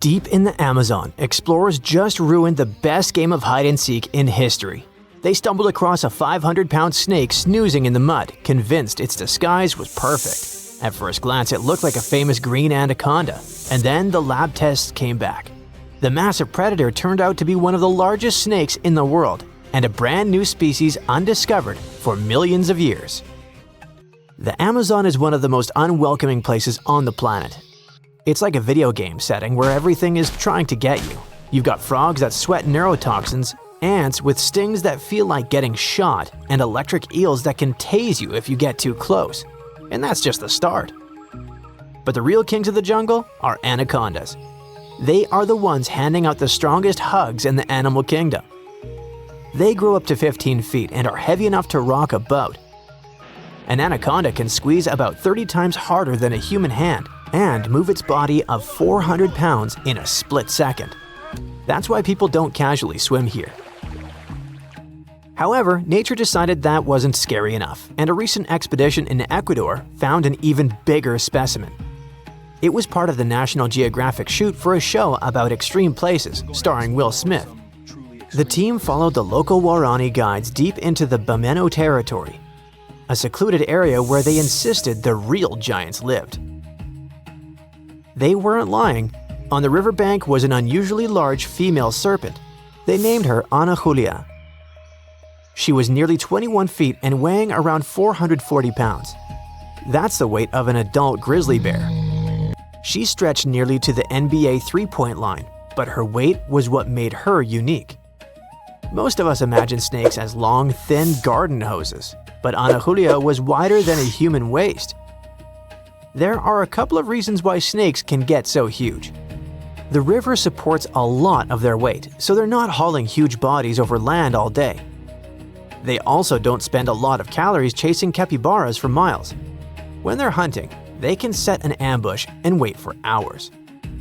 Deep in the Amazon, explorers just ruined the best game of hide-and-seek in history. They stumbled across a 500-pound snake snoozing in the mud, convinced its disguise was perfect. At first glance, it looked like a famous green anaconda, and then the lab tests came back. The massive predator turned out to be one of the largest snakes in the world, and a brand new species undiscovered for millions of years. The Amazon is one of the most unwelcoming places on the planet. It's like a video game setting where everything is trying to get you. You've got frogs that sweat neurotoxins, ants with stings that feel like getting shot, and electric eels that can tase you if you get too close. And that's just the start. But the real kings of the jungle are anacondas. They are the ones handing out the strongest hugs in the animal kingdom. They grow up to 15 feet and are heavy enough to rock a boat. An anaconda can squeeze about 30 times harder than a human hand and move its body of 400 pounds in a split second. That's why people don't casually swim here. However, nature decided that wasn't scary enough, and a recent expedition in Ecuador found an even bigger specimen. It was part of the National Geographic shoot for a show about extreme places, starring Will Smith. The team followed the local Waorani guides deep into the Bameno territory, a secluded area where they insisted the real giants lived. They weren't lying. On the riverbank was an unusually large female serpent. They named her Ana Julia. She was nearly 21 feet and weighing around 440 pounds. That's the weight of an adult grizzly bear. She stretched nearly to the NBA three-point line, but her weight was what made her unique. Most of us imagine snakes as long, thin garden hoses, but Ana Julia was wider than a human waist. There are a couple of reasons why snakes can get so huge. The river supports a lot of their weight, so they're not hauling huge bodies over land all day. They also don't spend a lot of calories chasing capybaras for miles. When they're hunting, they can set an ambush and wait for hours.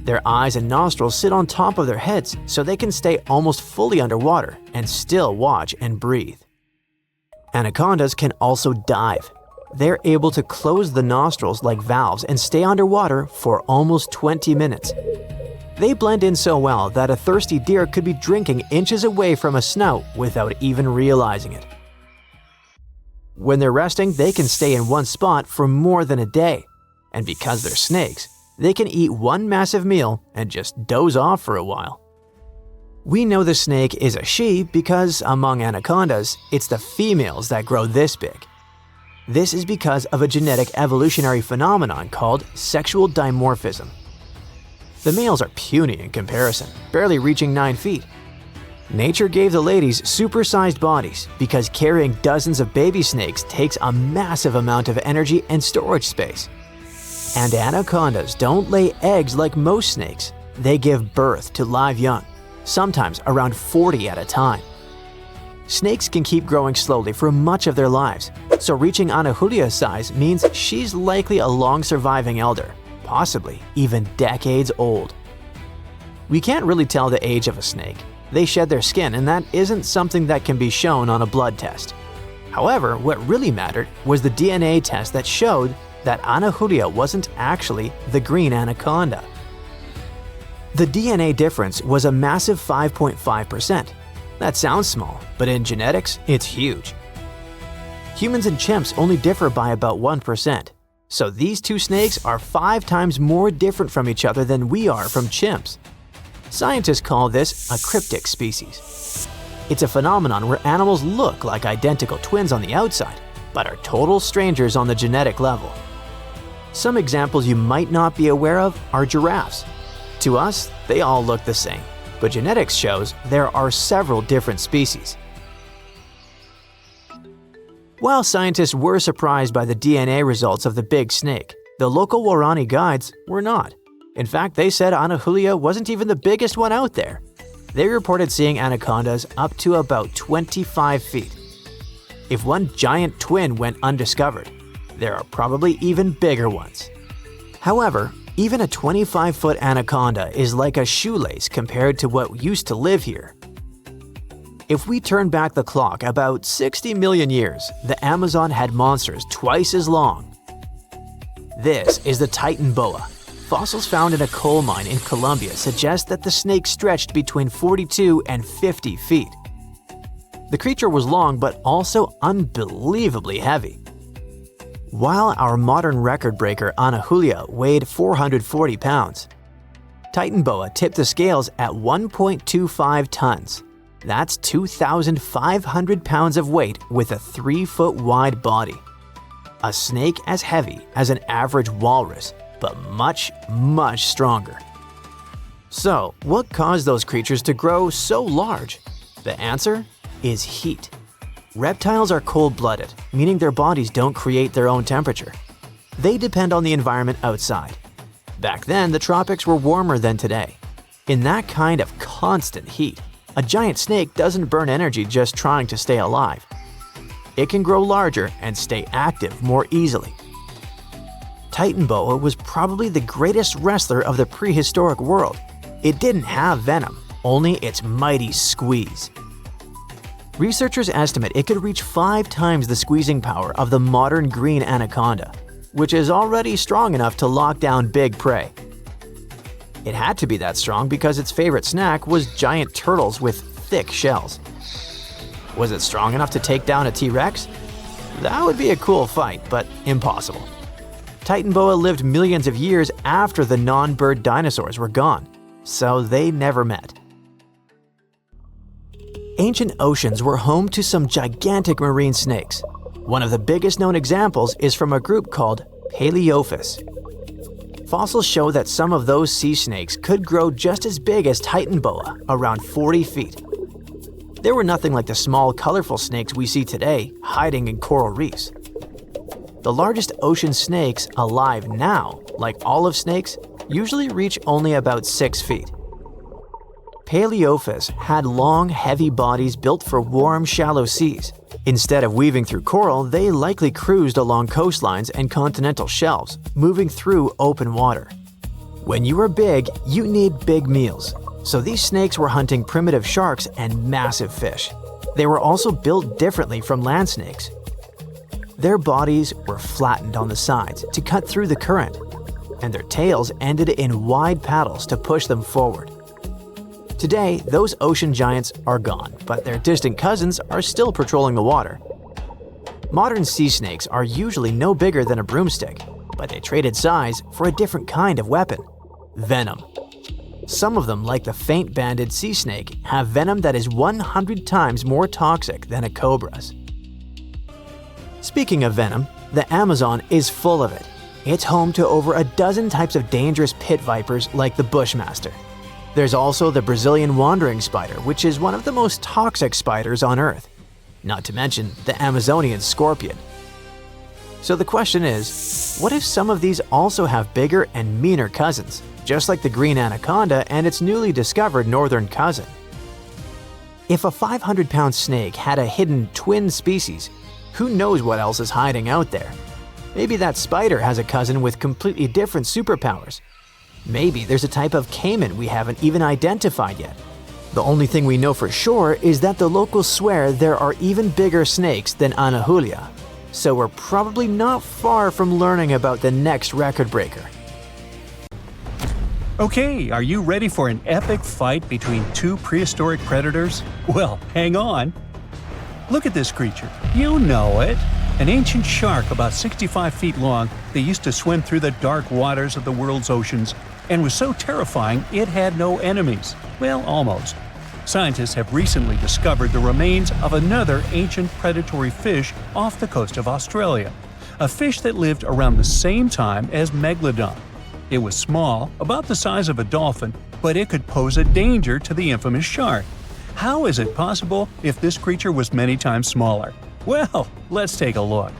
Their eyes and nostrils sit on top of their heads, so they can stay almost fully underwater and still watch and breathe. Anacondas can also dive. They're able to close the nostrils like valves and stay underwater for almost 20 minutes. They blend in so well that a thirsty deer could be drinking inches away from a snout without even realizing it. When they're resting, they can stay in one spot for more than a day. And because they're snakes, they can eat one massive meal and just doze off for a while. We know the snake is a she because, among anacondas, it's the females that grow this big. This is because of a genetic evolutionary phenomenon called sexual dimorphism. The males are puny in comparison, barely reaching 9 feet. Nature gave the ladies supersized bodies because carrying dozens of baby snakes takes a massive amount of energy and storage space. And anacondas don't lay eggs like most snakes. They give birth to live young, sometimes around 40 at a time. Snakes can keep growing slowly for much of their lives, so reaching Ana Julia's size means she's likely a long-surviving elder, possibly even decades old. We can't really tell the age of a snake. They shed their skin, and that isn't something that can be shown on a blood test. However, what really mattered was the DNA test that showed that Ana Julia wasn't actually the green anaconda. The DNA difference was a massive 5.5%. That sounds small, but in genetics, it's huge. Humans and chimps only differ by about 1%, so these two snakes are 5 times more different from each other than we are from chimps. Scientists call this a cryptic species. It's a phenomenon where animals look like identical twins on the outside, but are total strangers on the genetic level. Some examples you might not be aware of are giraffes. To us, they all look the same, but genetics shows there are several different species. While scientists were surprised by the DNA results of the big snake, the local Waorani guides were not. In fact, they said Ana Julia wasn't even the biggest one out there. They reported seeing anacondas up to about 25 feet. If one giant twin went undiscovered, there are probably even bigger ones. However, even a 25-foot anaconda is like a shoelace compared to what used to live here. If we turn back the clock about 60 million years, the Amazon had monsters twice as long. This is the Titanoboa, fossils found in a coal mine in Colombia suggest that the snake stretched between 42 and 50 feet. The creature was long but also unbelievably heavy. While our modern record breaker Anahulia weighed 440 pounds, Titanoboa tipped the scales at 1.25 tons. That's 2,500 pounds of weight with a 3-foot wide body. A snake as heavy as an average walrus, but much, much stronger. So, what caused those creatures to grow so large? The answer is heat. Reptiles are cold-blooded, meaning their bodies don't create their own temperature. They depend on the environment outside. Back then, the tropics were warmer than today. In that kind of constant heat, a giant snake doesn't burn energy just trying to stay alive. It can grow larger and stay active more easily. Titanoboa was probably the greatest wrestler of the prehistoric world. It didn't have venom, only its mighty squeeze. Researchers estimate it could reach 5 times the squeezing power of the modern green anaconda, which is already strong enough to lock down big prey. It had to be that strong because its favorite snack was giant turtles with thick shells. Was it strong enough to take down a T-Rex? That would be a cool fight, but impossible. Titanoboa lived millions of years after the non-bird dinosaurs were gone, so they never met. Ancient oceans were home to some gigantic marine snakes. One of the biggest known examples is from a group called Paleophis. Fossils show that some of those sea snakes could grow just as big as Titanoboa, around 40 feet. They were nothing like the small, colorful snakes we see today, hiding in coral reefs. The largest ocean snakes alive now, like olive snakes, usually reach only about 6 feet. Paleophis had long, heavy bodies built for warm, shallow seas. Instead of weaving through coral, they likely cruised along coastlines and continental shelves, moving through open water. When you are big, you need big meals. So these snakes were hunting primitive sharks and massive fish. They were also built differently from land snakes. Their bodies were flattened on the sides to cut through the current, and their tails ended in wide paddles to push them forward. Today, those ocean giants are gone, but their distant cousins are still patrolling the water. Modern sea snakes are usually no bigger than a broomstick, but they traded size for a different kind of weapon: venom. Some of them, like the faint-banded sea snake, have venom that is 100 times more toxic than a cobra's. Speaking of venom, the Amazon is full of it. It's home to over a dozen types of dangerous pit vipers like the bushmaster. There's also the Brazilian wandering spider, which is one of the most toxic spiders on Earth. Not to mention the Amazonian scorpion. So the question is, what if some of these also have bigger and meaner cousins, just like the green anaconda and its newly discovered northern cousin? If a 500-pound snake had a hidden twin species, who knows what else is hiding out there? Maybe that spider has a cousin with completely different superpowers. Maybe there's a type of caiman we haven't even identified yet. The only thing we know for sure is that the locals swear there are even bigger snakes than Anahulia. So we're probably not far from learning about the next record breaker. Okay, are you ready for an epic fight between 2 prehistoric predators? Well, hang on. Look at this creature. You know it. An ancient shark about 65 feet long that used to swim through the dark waters of the world's oceans and was so terrifying it had no enemies. Well, almost. Scientists have recently discovered the remains of another ancient predatory fish off the coast of Australia, a fish that lived around the same time as Megalodon. It was small, about the size of a dolphin, but it could pose a danger to the infamous shark. How is it possible if this creature was many times smaller? Well, let's take a look.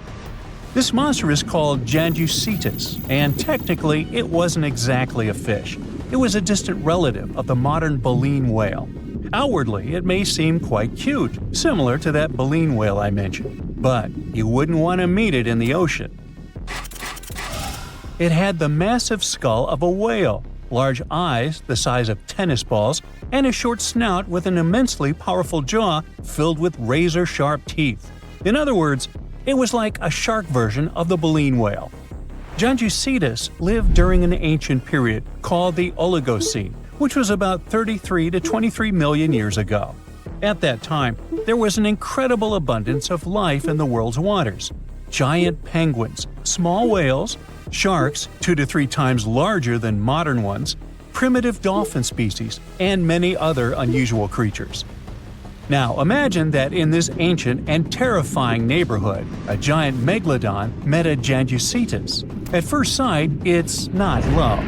This monster is called Janducetus, and technically it wasn't exactly a fish. It was a distant relative of the modern baleen whale. Outwardly, it may seem quite cute, similar to that baleen whale I mentioned, but you wouldn't want to meet it in the ocean. It had the massive skull of a whale, large eyes the size of tennis balls, and a short snout with an immensely powerful jaw filled with razor-sharp teeth. In other words, it was like a shark version of the baleen whale. Gianducetus lived during an ancient period called the Oligocene, which was about 33 to 23 million years ago. At that time, there was an incredible abundance of life in the world's waters. Giant penguins, small whales, sharks 2 to 3 times larger than modern ones, primitive dolphin species, and many other unusual creatures. Now imagine that in this ancient and terrifying neighborhood, a giant megalodon met a Gianducetus. At first sight, it's not love.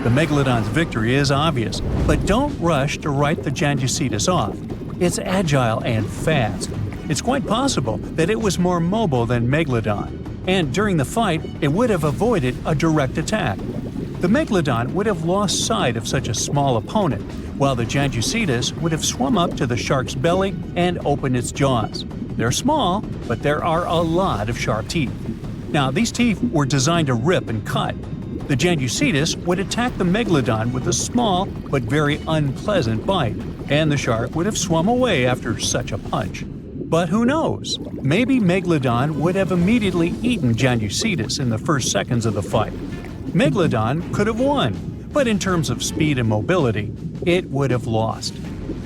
The megalodon's victory is obvious, but don't rush to write the Gianducetus off. It's agile and fast. It's quite possible that it was more mobile than Megalodon, and during the fight, it would have avoided a direct attack. The Megalodon would have lost sight of such a small opponent, while the Gianducetus would have swum up to the shark's belly and opened its jaws. They're small, but there are a lot of sharp teeth. Now, these teeth were designed to rip and cut. The Gianducetus would attack the Megalodon with a small but very unpleasant bite, and the shark would have swum away after such a punch. But who knows? Maybe Megalodon would have immediately eaten Gianducetus in the first seconds of the fight. Megalodon could have won, but in terms of speed and mobility, it would have lost.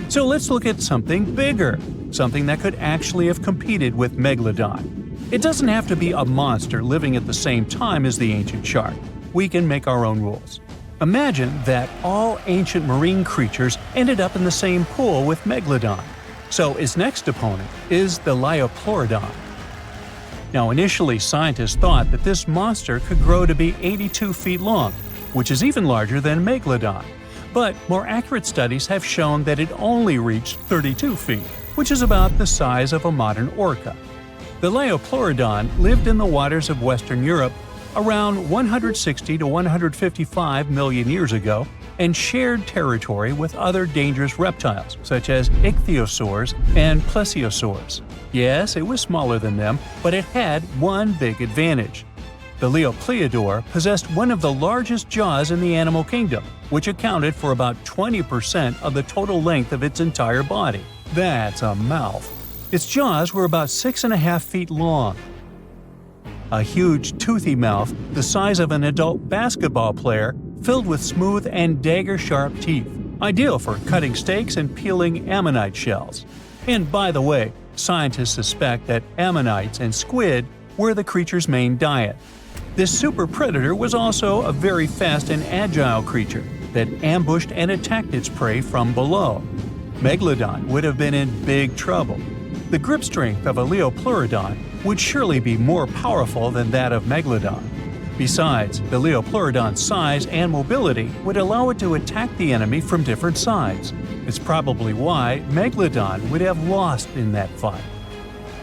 So let's look at something bigger, something that could actually have competed with Megalodon. It doesn't have to be a monster living at the same time as the ancient shark. We can make our own rules. Imagine that all ancient marine creatures ended up in the same pool with Megalodon. So its next opponent is the Liopleurodon. Now initially scientists thought that this monster could grow to be 82 feet long, which is even larger than Megalodon. But more accurate studies have shown that it only reached 32 feet, which is about the size of a modern orca. The Liopleurodon lived in the waters of Western Europe around 160 to 155 million years ago and shared territory with other dangerous reptiles such as ichthyosaurs and plesiosaurs. Yes, it was smaller than them, but it had one big advantage. The Liopleurodon possessed one of the largest jaws in the animal kingdom, which accounted for about 20% of the total length of its entire body. That's a mouth. Its jaws were about 6.5 feet long. A huge, toothy mouth the size of an adult basketball player filled with smooth and dagger-sharp teeth, ideal for cutting steaks and peeling ammonite shells. And by the way, scientists suspect that ammonites and squid were the creature's main diet. This super predator was also a very fast and agile creature that ambushed and attacked its prey from below. Megalodon would have been in big trouble. The grip strength of a Liopleurodon would surely be more powerful than that of Megalodon. Besides, the Liopleurodon's size and mobility would allow it to attack the enemy from different sides. It's probably why Megalodon would have lost in that fight.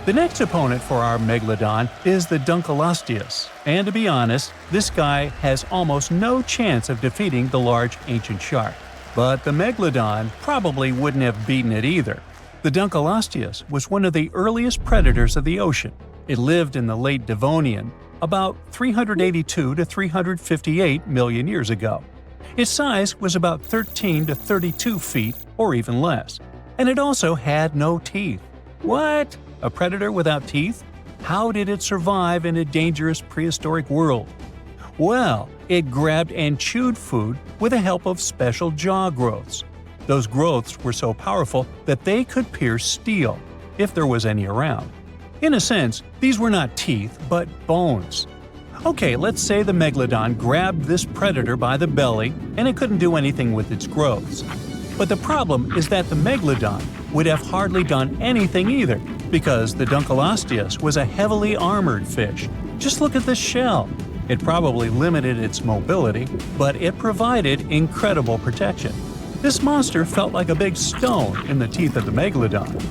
The next opponent for our Megalodon is the Dunkleosteus, and to be honest, this guy has almost no chance of defeating the large ancient shark. But the Megalodon probably wouldn't have beaten it either. The Dunkleosteus was one of the earliest predators of the ocean. It lived in the late Devonian, about 382 to 358 million years ago. Its size was about 13 to 32 feet or even less, and it also had no teeth. What? A predator without teeth? How did it survive in a dangerous prehistoric world? Well, it grabbed and chewed food with the help of special jaw growths. Those growths were so powerful that they could pierce steel, if there was any around. In a sense, these were not teeth, but bones. Okay, let's say the Megalodon grabbed this predator by the belly and it couldn't do anything with its growths. But the problem is that the Megalodon would have hardly done anything either, because the Dunkleosteus was a heavily armored fish. Just look at this shell. It probably limited its mobility, but it provided incredible protection. This monster felt like a big stone in the teeth of the Megalodon.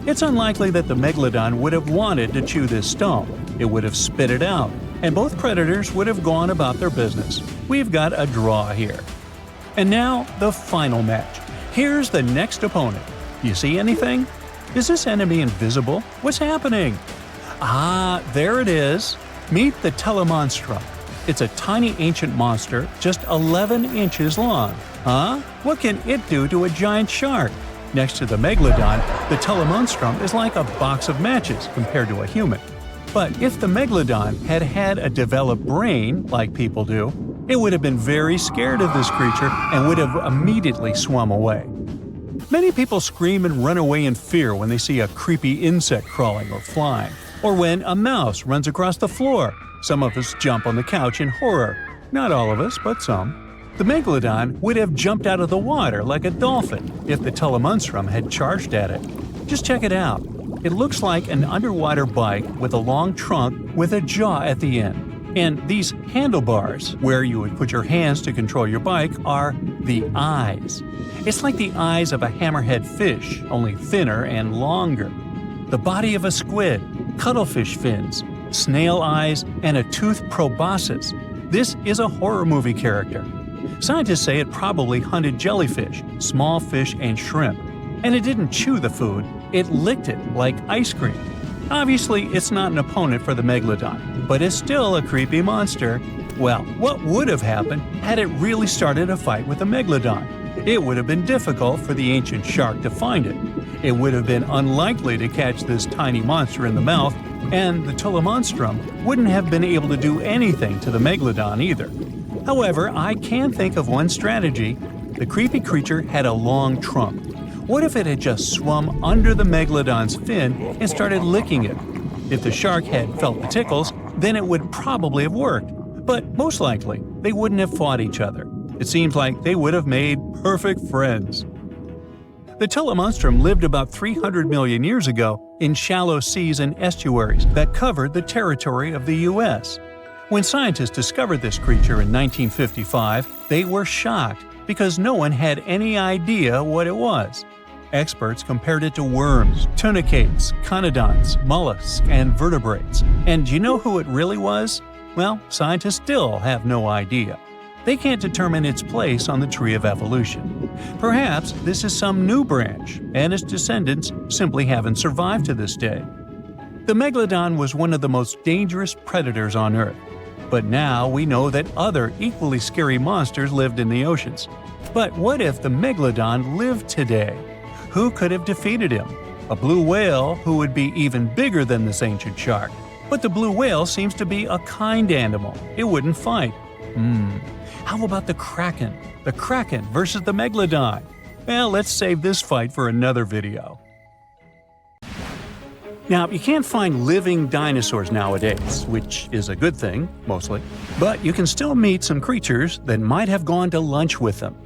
It's unlikely that the Megalodon would have wanted to chew this stone. It would have spit it out, and both predators would have gone about their business. We've got a draw here. And now, the final match. Here's the next opponent. You see anything? Is this enemy invisible? What's happening? Ah, there it is. Meet the Telemonstrum. It's a tiny ancient monster just 11 inches long. Huh? What can it do to a giant shark? Next to the Megalodon, the Telemonstrum is like a box of matches compared to a human. But if the megalodon had had a developed brain, like people do, it would have been very scared of this creature and would have immediately swum away. Many people scream and run away in fear when they see a creepy insect crawling or flying, or when a mouse runs across the floor. Some of us jump on the couch in horror. Not all of us, but some. The megalodon would have jumped out of the water like a dolphin if the telemonstrum had charged at it. Just check it out. It looks like an underwater bike with a long trunk with a jaw at the end. And these handlebars, where you would put your hands to control your bike, are the eyes. It's like the eyes of a hammerhead fish, only thinner and longer. The body of a squid, cuttlefish fins, snail eyes, and a toothed proboscis. This is a horror movie character. Scientists say it probably hunted jellyfish, small fish, and shrimp. And it didn't chew the food, it licked it like ice cream. Obviously, it's not an opponent for the megalodon, but it's still a creepy monster. Well, what would have happened had it really started a fight with a megalodon? It would have been difficult for the ancient shark to find it. It would have been unlikely to catch this tiny monster in the mouth, and the telemonstrum wouldn't have been able to do anything to the megalodon either. However, I can think of one strategy. The creepy creature had a long trunk. What if it had just swum under the megalodon's fin and started licking it? If the shark had felt the tickles, then it would probably have worked. But most likely, they wouldn't have fought each other. It seems like they would have made perfect friends. The telemonstrum lived about 300 million years ago in shallow seas and estuaries that covered the territory of the U.S. When scientists discovered this creature in 1955, they were shocked because no one had any idea what it was. Experts compared it to worms, tunicates, conodonts, mollusks, and vertebrates. And do you know who it really was? Well, scientists still have no idea. They can't determine its place on the tree of evolution. Perhaps this is some new branch, and its descendants simply haven't survived to this day. The megalodon was one of the most dangerous predators on Earth. But now we know that other equally scary monsters lived in the oceans. But what if the megalodon lived today? Who could have defeated him? A blue whale who would be even bigger than this ancient shark. But the blue whale seems to be a kind animal. It wouldn't fight. How about the kraken? The kraken versus the megalodon? Well, let's save this fight for another video. Now, you can't find living dinosaurs nowadays, which is a good thing, mostly. But you can still meet some creatures that might have gone to lunch with them.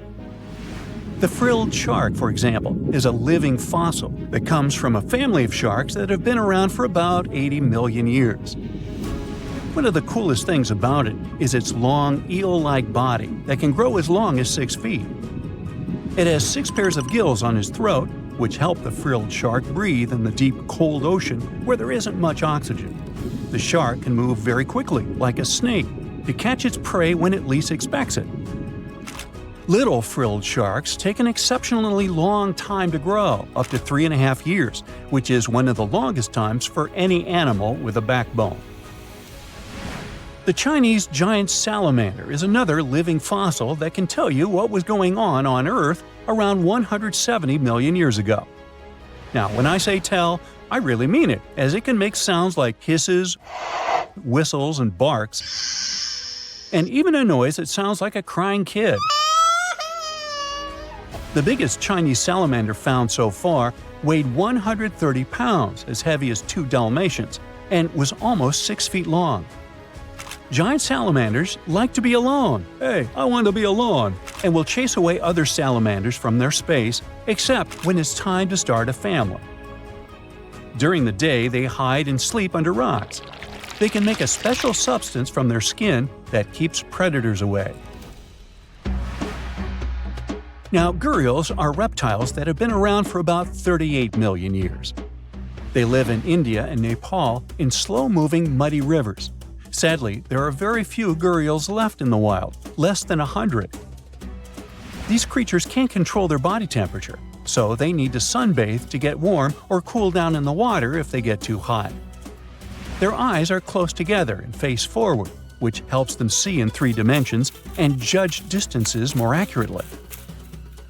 The frilled shark, for example, is a living fossil that comes from a family of sharks that have been around for about 80 million years. One of the coolest things about it is its long, eel-like body that can grow as long as 6 feet. It has 6 pairs of gills on its throat, which help the frilled shark breathe in the deep, cold ocean where there isn't much oxygen. The shark can move very quickly, like a snake, to catch its prey when it least expects it. Little frilled sharks take an exceptionally long time to grow, up to 3.5 years, which is one of the longest times for any animal with a backbone. The Chinese giant salamander is another living fossil that can tell you what was going on Earth around 170 million years ago. Now, when I say tell, I really mean it, as it can make sounds like hisses, whistles, and barks, and even a noise that sounds like a crying kid. The biggest Chinese salamander found so far weighed 130 pounds, as heavy as 2 Dalmatians, and was almost 6 feet long. Giant salamanders like to be alone. Hey, I want to be alone. And will chase away other salamanders from their space, except when it's time to start a family. During the day, they hide and sleep under rocks. They can make a special substance from their skin that keeps predators away. Now, gharials are reptiles that have been around for about 38 million years. They live in India and Nepal in slow-moving, muddy rivers. Sadly, there are very few gharials left in the wild, less than 100. These creatures can't control their body temperature, so they need to sunbathe to get warm or cool down in the water if they get too hot. Their eyes are close together and face forward, which helps them see in 3 dimensions and judge distances more accurately.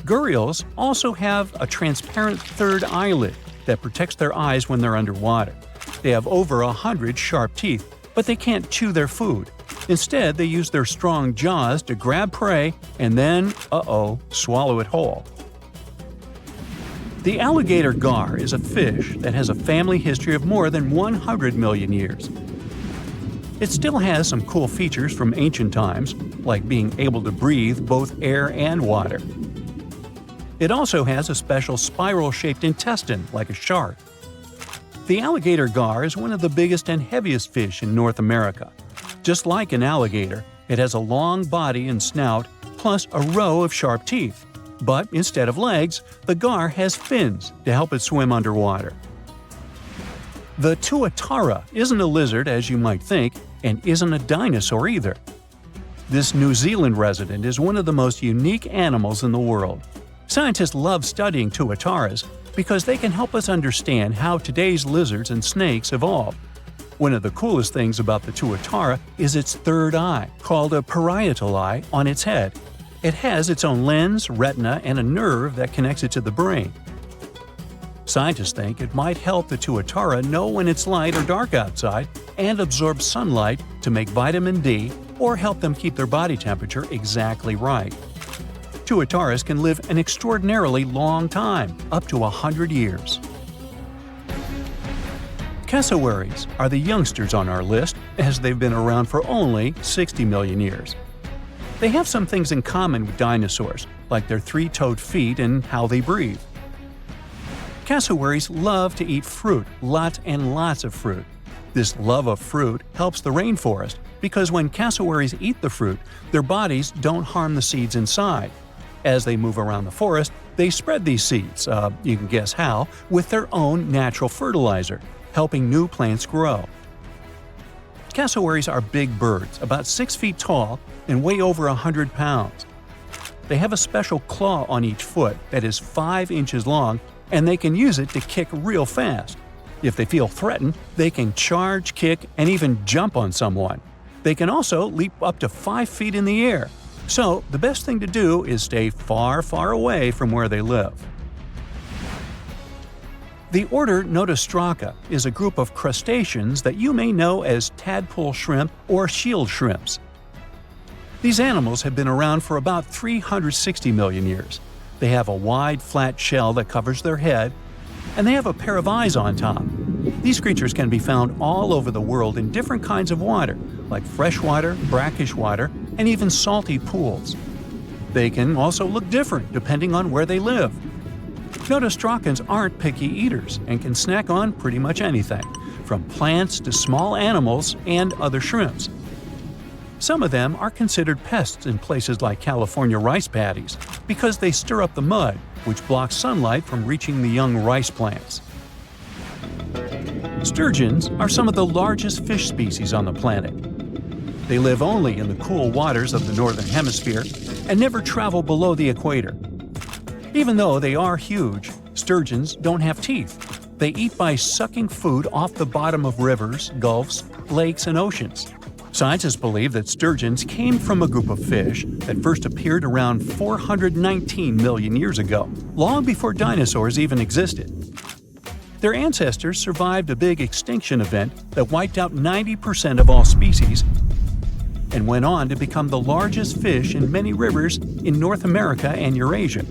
Gharials also have a transparent third eyelid that protects their eyes when they're underwater. They have over 100 sharp teeth, but they can't chew their food. Instead, they use their strong jaws to grab prey and then, swallow it whole. The alligator gar is a fish that has a family history of more than 100 million years. It still has some cool features from ancient times, like being able to breathe both air and water. It also has a special spiral-shaped intestine, like a shark. The alligator gar is one of the biggest and heaviest fish in North America. Just like an alligator, it has a long body and snout, plus a row of sharp teeth. But instead of legs, the gar has fins to help it swim underwater. The tuatara isn't a lizard as you might think, and isn't a dinosaur either. This New Zealand resident is one of the most unique animals in the world. Scientists love studying tuataras because they can help us understand how today's lizards and snakes evolved. One of the coolest things about the tuatara is its third eye, called a parietal eye, on its head. It has its own lens, retina, and a nerve that connects it to the brain. Scientists think it might help the tuatara know when it's light or dark outside and absorb sunlight to make vitamin D or help them keep their body temperature exactly right. Tuataras can live an extraordinarily long time, up to 100 years. Cassowaries are the youngsters on our list, as they've been around for only 60 million years. They have some things in common with dinosaurs, like their three-toed feet and how they breathe. Cassowaries love to eat fruit, lots and lots of fruit. This love of fruit helps the rainforest because when cassowaries eat the fruit, their bodies don't harm the seeds inside. As they move around the forest, they spread these seeds, you can guess how, with their own natural fertilizer, helping new plants grow. Cassowaries are big birds, about 6 feet tall and weigh over 100 pounds. They have a special claw on each foot that is 5 inches long, and they can use it to kick real fast. If they feel threatened, they can charge, kick, and even jump on someone. They can also leap up to 5 feet in the air. So, the best thing to do is stay far, far away from where they live. The order Notostraca is a group of crustaceans that you may know as tadpole shrimp or shield shrimps. These animals have been around for about 360 million years. They have a wide, flat shell that covers their head, and they have a pair of eyes on top. These creatures can be found all over the world in different kinds of water, like freshwater, brackish water, and even salty pools. They can also look different depending on where they live. Notostracans aren't picky eaters and can snack on pretty much anything, from plants to small animals and other shrimps. Some of them are considered pests in places like California rice paddies because they stir up the mud, which blocks sunlight from reaching the young rice plants. Sturgeons are some of the largest fish species on the planet. They live only in the cool waters of the northern hemisphere and never travel below the equator. Even though they are huge, sturgeons don't have teeth. They eat by sucking food off the bottom of rivers, gulfs, lakes, and oceans. Scientists believe that sturgeons came from a group of fish that first appeared around 419 million years ago, long before dinosaurs even existed. Their ancestors survived a big extinction event that wiped out 90% of all species and went on to become the largest fish in many rivers in North America and Eurasia.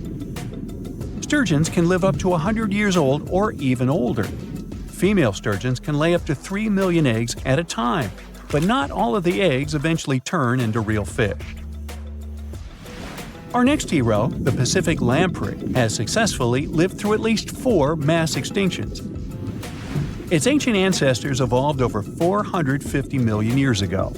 Sturgeons can live up to 100 years old or even older. Female sturgeons can lay up to 3 million eggs at a time, but not all of the eggs eventually turn into real fish. Our next hero, the Pacific lamprey, has successfully lived through at least 4 mass extinctions. Its ancient ancestors evolved over 450 million years ago.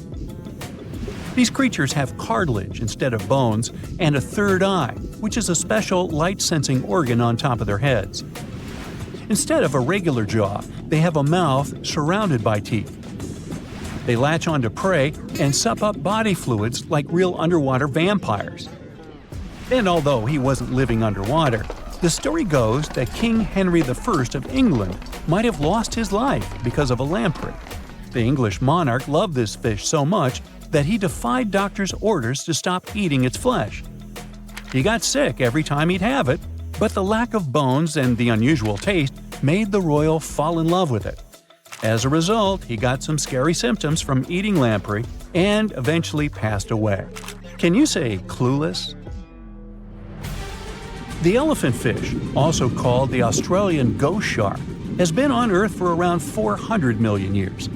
These creatures have cartilage instead of bones and a third eye, which is a special light-sensing organ on top of their heads. Instead of a regular jaw, they have a mouth surrounded by teeth. They latch onto prey and sup up body fluids like real underwater vampires. And although he wasn't living underwater, the story goes that King Henry I of England might have lost his life because of a lamprey. The English monarch loved this fish so much that he defied doctors' orders to stop eating its flesh. He got sick every time he'd have it, but the lack of bones and the unusual taste made the royal fall in love with it. As a result, he got some scary symptoms from eating lamprey and eventually passed away. Can you say clueless? The elephant fish, also called the Australian ghost shark, has been on Earth for around 400 million years.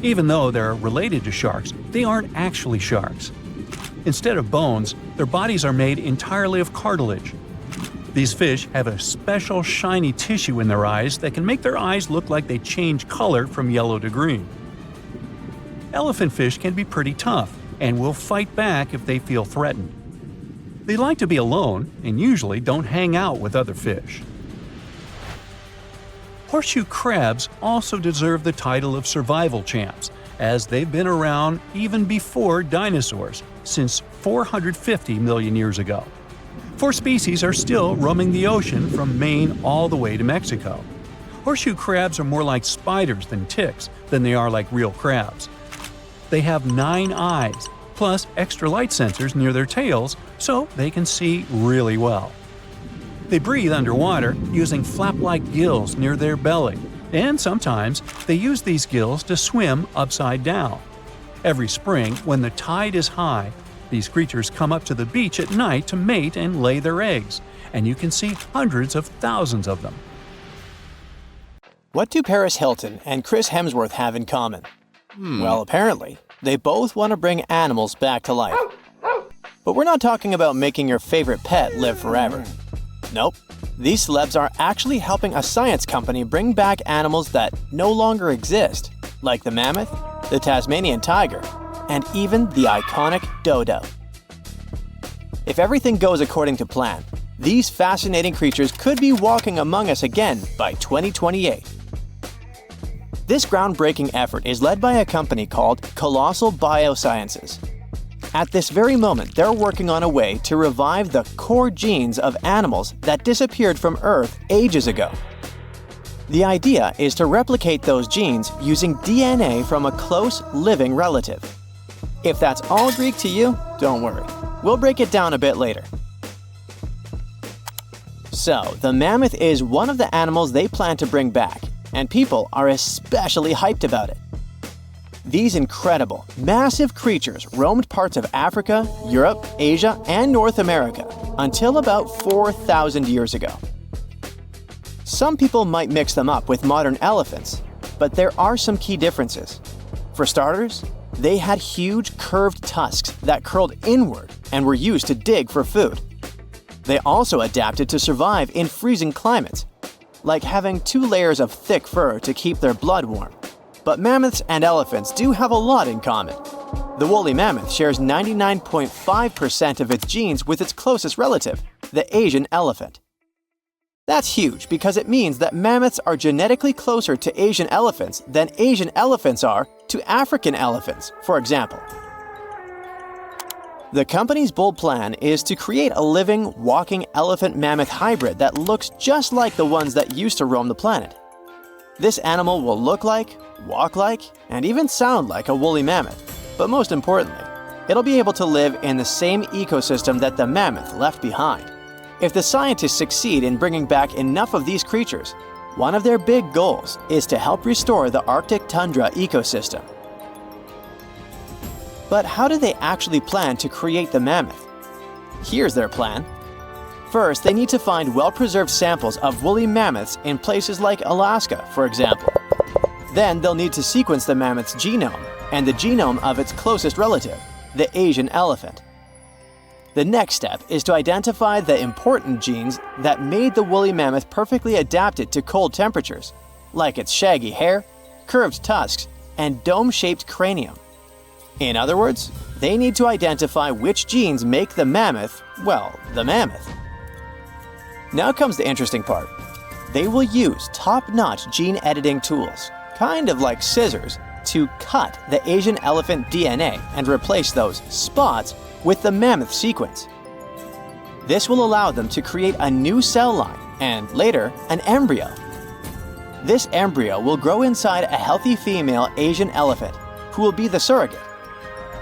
Even though they're related to sharks, they aren't actually sharks. Instead of bones, their bodies are made entirely of cartilage. These fish have a special shiny tissue in their eyes that can make their eyes look like they change color from yellow to green. Elephant fish can be pretty tough and will fight back if they feel threatened. They like to be alone and usually don't hang out with other fish. Horseshoe crabs also deserve the title of survival champs, as they've been around even before dinosaurs, since 450 million years ago. 4 species are still roaming the ocean from Maine all the way to Mexico. Horseshoe crabs are more like spiders than ticks than they are like real crabs. They have 9 eyes, plus extra light sensors near their tails so they can see really well. They breathe underwater using flap-like gills near their belly, and sometimes they use these gills to swim upside down. Every spring, when the tide is high, these creatures come up to the beach at night to mate and lay their eggs, and you can see hundreds of thousands of them. What do Paris Hilton and Chris Hemsworth have in common? Well, apparently, they both want to bring animals back to life. But we're not talking about making your favorite pet live forever. Nope. These celebs are actually helping a science company bring back animals that no longer exist, like the mammoth, the Tasmanian tiger, and even the iconic dodo. If everything goes according to plan, these fascinating creatures could be walking among us again by 2028. This groundbreaking effort is led by a company called Colossal Biosciences. At this very moment, they're working on a way to revive the core genes of animals that disappeared from Earth ages ago. The idea is to replicate those genes using DNA from a close living relative. If that's all Greek to you, don't worry. We'll break it down a bit later. So, the mammoth is one of the animals they plan to bring back, and people are especially hyped about it. These incredible, massive creatures roamed parts of Africa, Europe, Asia, and North America until about 4,000 years ago. Some people might mix them up with modern elephants, but there are some key differences. For starters, they had huge curved tusks that curled inward and were used to dig for food. They also adapted to survive in freezing climates, like having 2 layers of thick fur to keep their blood warm. But mammoths and elephants do have a lot in common. The woolly mammoth shares 99.5% of its genes with its closest relative, the Asian elephant. That's huge because it means that mammoths are genetically closer to Asian elephants than Asian elephants are to African elephants, for example. The company's bold plan is to create a living, walking elephant-mammoth hybrid that looks just like the ones that used to roam the planet. This animal will look like, walk like, and even sound like a woolly mammoth, but most importantly, it'll be able to live in the same ecosystem that the mammoth left behind. If the scientists succeed in bringing back enough of these creatures, one of their big goals is to help restore the Arctic tundra ecosystem. But how do they actually plan to create the mammoth? Here's their plan. First, they need to find well-preserved samples of woolly mammoths in places like Alaska, for example. Then they'll need to sequence the mammoth's genome and the genome of its closest relative, the Asian elephant. The next step is to identify the important genes that made the woolly mammoth perfectly adapted to cold temperatures, like its shaggy hair, curved tusks, and dome-shaped cranium. In other words, they need to identify which genes make the mammoth, well, the mammoth. Now comes the interesting part. They will use top-notch gene editing tools, kind of like scissors, to cut the Asian elephant DNA and replace those spots with the mammoth sequence. This will allow them to create a new cell line and, later, an embryo. This embryo will grow inside a healthy female Asian elephant, who will be the surrogate.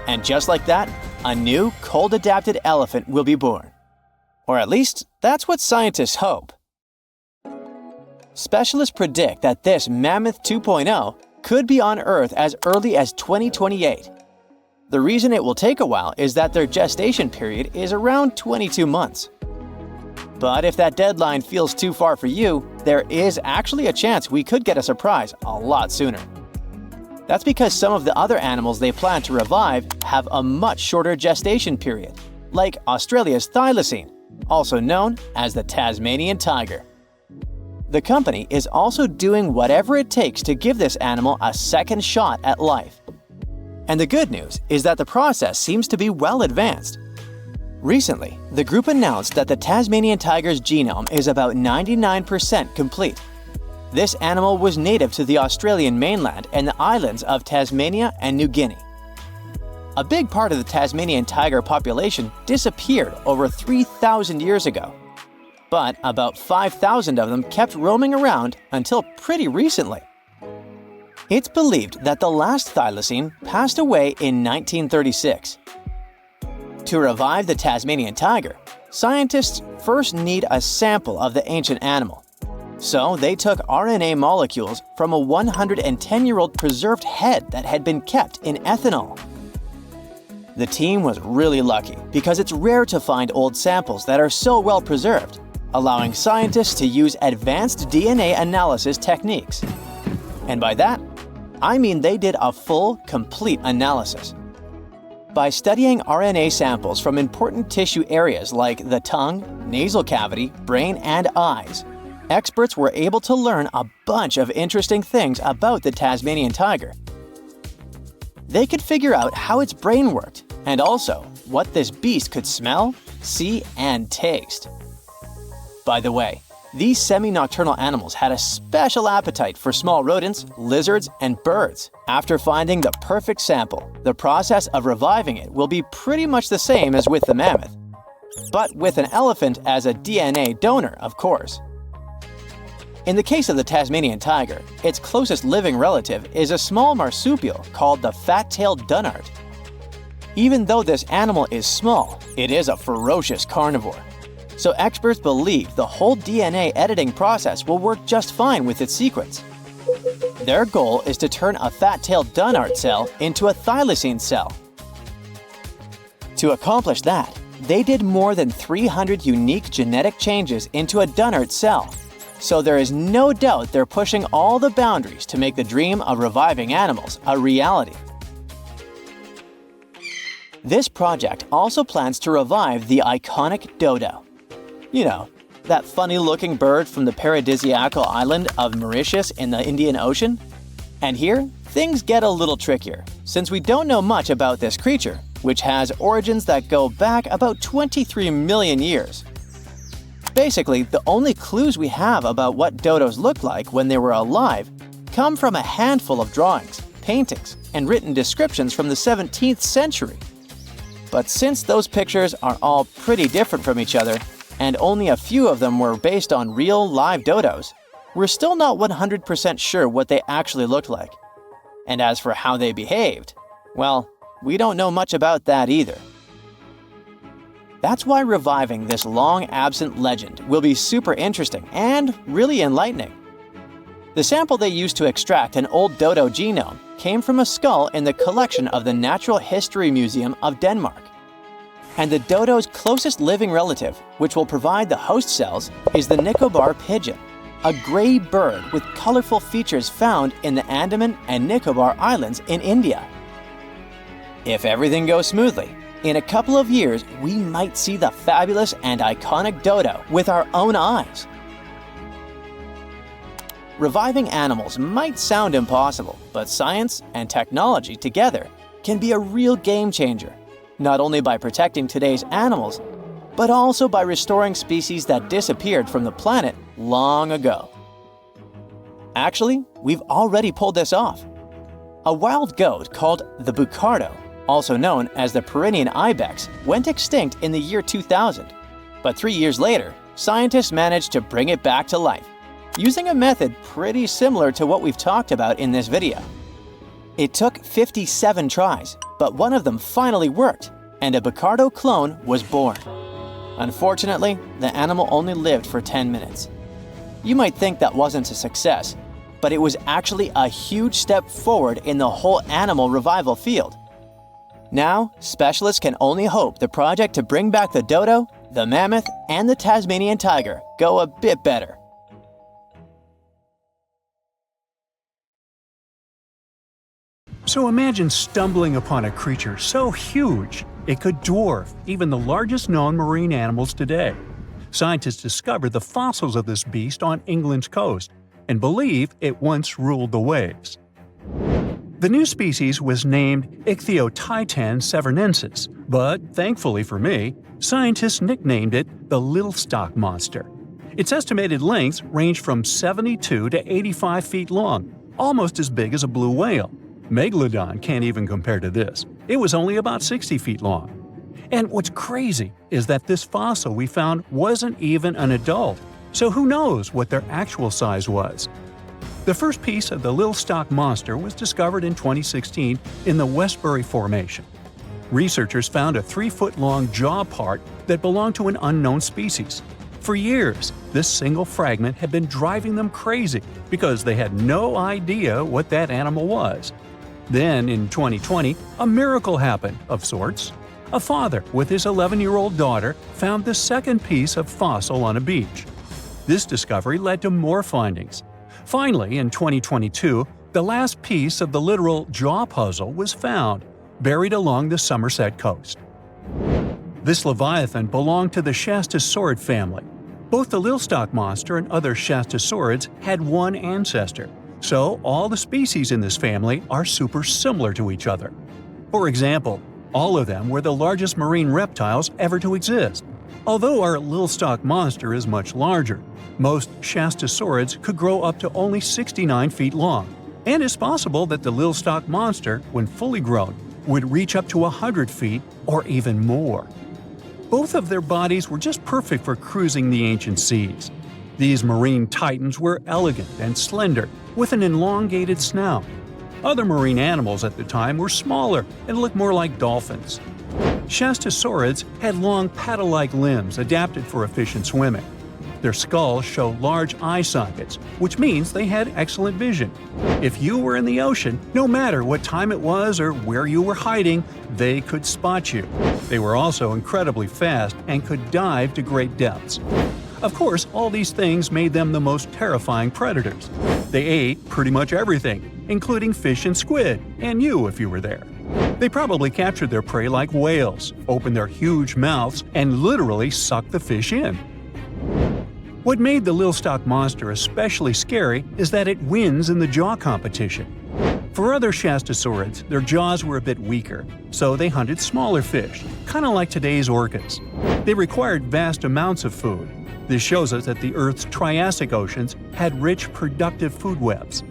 And just like that, a new, cold-adapted elephant will be born. Or at least, that's what scientists hope. Specialists predict that this Mammoth 2.0 could be on Earth as early as 2028. The reason it will take a while is that their gestation period is around 22 months. But if that deadline feels too far for you, there is actually a chance we could get a surprise a lot sooner. That's because some of the other animals they plan to revive have a much shorter gestation period, like Australia's thylacine, also known as the Tasmanian tiger. The company is also doing whatever it takes to give this animal a second shot at life. And the good news is that the process seems to be well advanced. Recently, the group announced that the Tasmanian tiger's genome is about 99% complete. This animal was native to the Australian mainland and the islands of Tasmania and New Guinea. A big part of the Tasmanian tiger population disappeared over 3,000 years ago. But about 5,000 of them kept roaming around until pretty recently. It's believed that the last thylacine passed away in 1936. To revive the Tasmanian tiger, scientists first need a sample of the ancient animal. So they took RNA molecules from a 110-year-old preserved head that had been kept in ethanol. The team was really lucky because it's rare to find old samples that are so well preserved, allowing scientists to use advanced DNA analysis techniques. And by that, I mean they did a full, complete analysis. By studying RNA samples from important tissue areas like the tongue, nasal cavity, brain, and eyes, experts were able to learn a bunch of interesting things about the Tasmanian tiger. They could figure out how its brain worked, and also what this beast could smell, see, and taste. By the way, these semi-nocturnal animals had a special appetite for small rodents, lizards, and birds. After finding the perfect sample, the process of reviving it will be pretty much the same as with the mammoth, but with an elephant as a DNA donor, of course. In the case of the Tasmanian tiger, its closest living relative is a small marsupial called the fat-tailed dunnart. Even though this animal is small, it is a ferocious carnivore. So experts believe the whole DNA editing process will work just fine with its sequence. Their goal is to turn a fat-tailed dunnart cell into a thylacine cell. To accomplish that, they did more than 300 unique genetic changes into a dunnart cell. So there is no doubt they're pushing all the boundaries to make the dream of reviving animals a reality. This project also plans to revive the iconic dodo. You know, that funny-looking bird from the paradisiacal island of Mauritius in the Indian Ocean? And here, things get a little trickier, since we don't know much about this creature, which has origins that go back about 23 million years. Basically, the only clues we have about what dodos looked like when they were alive come from a handful of drawings, paintings, and written descriptions from the 17th century. But since those pictures are all pretty different from each other, and only a few of them were based on real live dodos, we're still not 100% sure what they actually looked like. And as for how they behaved, well, we don't know much about that either. That's why reviving this long-absent legend will be super interesting and really enlightening. The sample they used to extract an old dodo genome came from a skull in the collection of the Natural History Museum of Denmark. And the dodo's closest living relative, which will provide the host cells, is the Nicobar pigeon, a gray bird with colorful features found in the Andaman and Nicobar Islands in India. If everything goes smoothly, in a couple of years, we might see the fabulous and iconic dodo with our own eyes. Reviving animals might sound impossible, but science and technology together can be a real game changer, not only by protecting today's animals, but also by restoring species that disappeared from the planet long ago. Actually, we've already pulled this off. A wild goat called the bucardo, also known as the Pyrenean ibex, went extinct in the year 2000. But 3 years later, scientists managed to bring it back to life, using a method pretty similar to what we've talked about in this video. It took 57 tries, but one of them finally worked, and a bucardo clone was born. Unfortunately, the animal only lived for 10 minutes. You might think that wasn't a success, but it was actually a huge step forward in the whole animal revival field. Now, specialists can only hope the project to bring back the dodo, the mammoth, and the Tasmanian tiger go a bit better. So imagine stumbling upon a creature so huge it could dwarf even the largest known marine animals today. Scientists discovered the fossils of this beast on England's coast and believe it once ruled the waves. The new species was named Ichthyotitan severnensis, but thankfully for me, scientists nicknamed it the Little Stock Monster. Its estimated lengths range from 72 to 85 feet long, almost as big as a blue whale. Megalodon can't even compare to this. It was only about 60 feet long. And what's crazy is that this fossil we found wasn't even an adult, so who knows what their actual size was. The first piece of the Little Stock Monster was discovered in 2016 in the Westbury Formation. Researchers found a 3-foot-long jaw part that belonged to an unknown species. For years, this single fragment had been driving them crazy because they had no idea what that animal was. Then, in 2020, a miracle happened, of sorts. A father with his 11-year-old daughter found the second piece of fossil on a beach. This discovery led to more findings. Finally, in 2022, the last piece of the literal jaw puzzle was found, buried along the Somerset coast. This leviathan belonged to the Shastasaurid family. Both the Little Stock Monster and other Shastasaurids had one ancestor, so all the species in this family are super similar to each other. For example, all of them were the largest marine reptiles ever to exist. Although our Little Stock Monster is much larger, most Shastasaurids could grow up to only 69 feet long, and it's possible that the Little Stock Monster, when fully grown, would reach up to 100 feet or even more. Both of their bodies were just perfect for cruising the ancient seas. These marine titans were elegant and slender, with an elongated snout. Other marine animals at the time were smaller and looked more like dolphins. Shastasaurids had long paddle-like limbs adapted for efficient swimming. Their skulls show large eye sockets, which means they had excellent vision. If you were in the ocean, no matter what time it was or where you were hiding, they could spot you. They were also incredibly fast and could dive to great depths. Of course, all these things made them the most terrifying predators. They ate pretty much everything, including fish and squid, and you if you were there. They probably captured their prey like whales, opened their huge mouths, and literally sucked the fish in. What made the Little Stock Monster especially scary is that it wins in the jaw competition. For other Shastasaurids, their jaws were a bit weaker, so they hunted smaller fish, kind of like today's orcas. They required vast amounts of food. This shows us that the Earth's Triassic oceans had rich, productive food webs.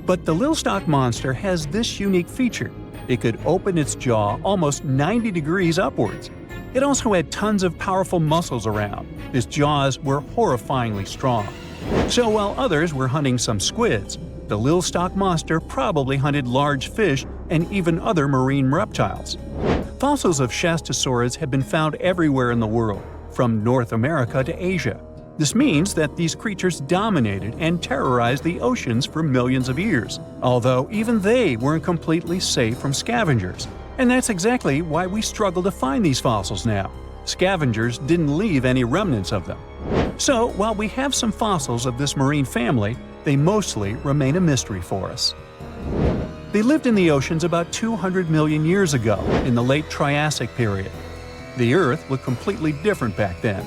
But the Little Stock Monster has this unique feature. It could open its jaw almost 90 degrees upwards. It also had tons of powerful muscles around. Its jaws were horrifyingly strong. So while others were hunting some squids, the Little Stock Monster probably hunted large fish and even other marine reptiles. Fossils of Shastasaurids have been found everywhere in the world, from North America to Asia. This means that these creatures dominated and terrorized the oceans for millions of years, although even they weren't completely safe from scavengers. And that's exactly why we struggle to find these fossils now. Scavengers didn't leave any remnants of them. So, while we have some fossils of this marine family, they mostly remain a mystery for us. They lived in the oceans about 200 million years ago, in the late Triassic period. The Earth looked completely different back then.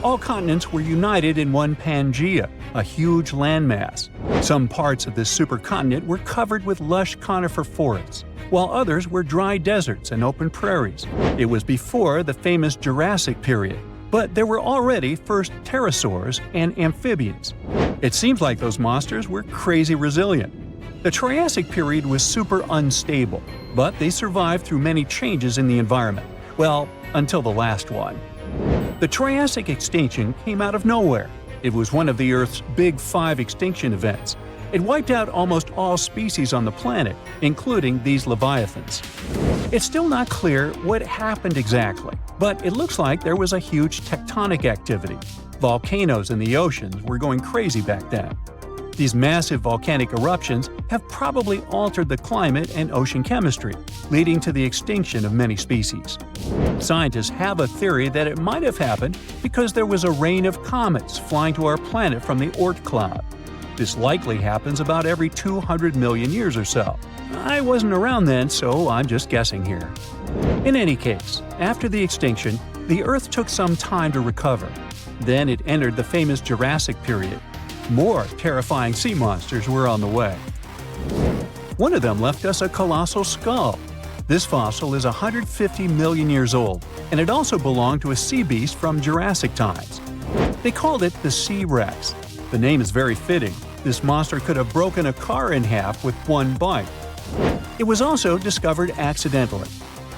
All continents were united in one Pangaea, a huge landmass. Some parts of this supercontinent were covered with lush conifer forests, while others were dry deserts and open prairies. It was before the famous Jurassic period, but there were already first pterosaurs and amphibians. It seems like those monsters were crazy resilient. The Triassic period was super unstable, but they survived through many changes in the environment. Well, until the last one. The Triassic extinction came out of nowhere. It was one of the Earth's big 5 extinction events. It wiped out almost all species on the planet, including these leviathans. It's still not clear what happened exactly, but it looks like there was a huge tectonic activity. Volcanoes in the oceans were going crazy back then. These massive volcanic eruptions have probably altered the climate and ocean chemistry, leading to the extinction of many species. Scientists have a theory that it might have happened because there was a rain of comets flying to our planet from the Oort cloud. This likely happens about every 200 million years or so. I wasn't around then, so I'm just guessing here. In any case, after the extinction, the Earth took some time to recover. Then it entered the famous Jurassic period. More terrifying sea monsters were on the way. One of them left us a colossal skull. This fossil is 150 million years old, and it also belonged to a sea beast from Jurassic times. They called it the Sea Rex. The name is very fitting. This monster could have broken a car in half with one bite. It was also discovered accidentally.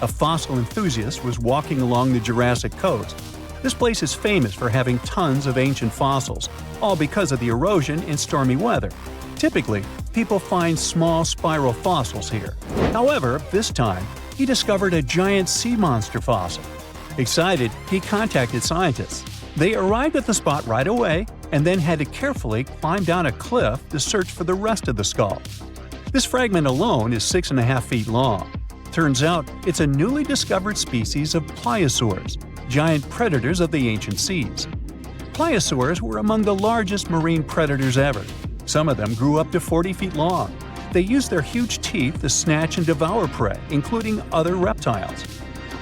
A fossil enthusiast was walking along the Jurassic coast. This place is famous for having tons of ancient fossils, all because of the erosion in stormy weather. Typically, people find small spiral fossils here. However, this time, he discovered a giant sea monster fossil. Excited, he contacted scientists. They arrived at the spot right away and then had to carefully climb down a cliff to search for the rest of the skull. This fragment alone is 6.5 feet long. Turns out it's a newly discovered species of pliosaurs, giant predators of the ancient seas. Pliosaurs were among the largest marine predators ever. Some of them grew up to 40 feet long. They used their huge teeth to snatch and devour prey, including other reptiles.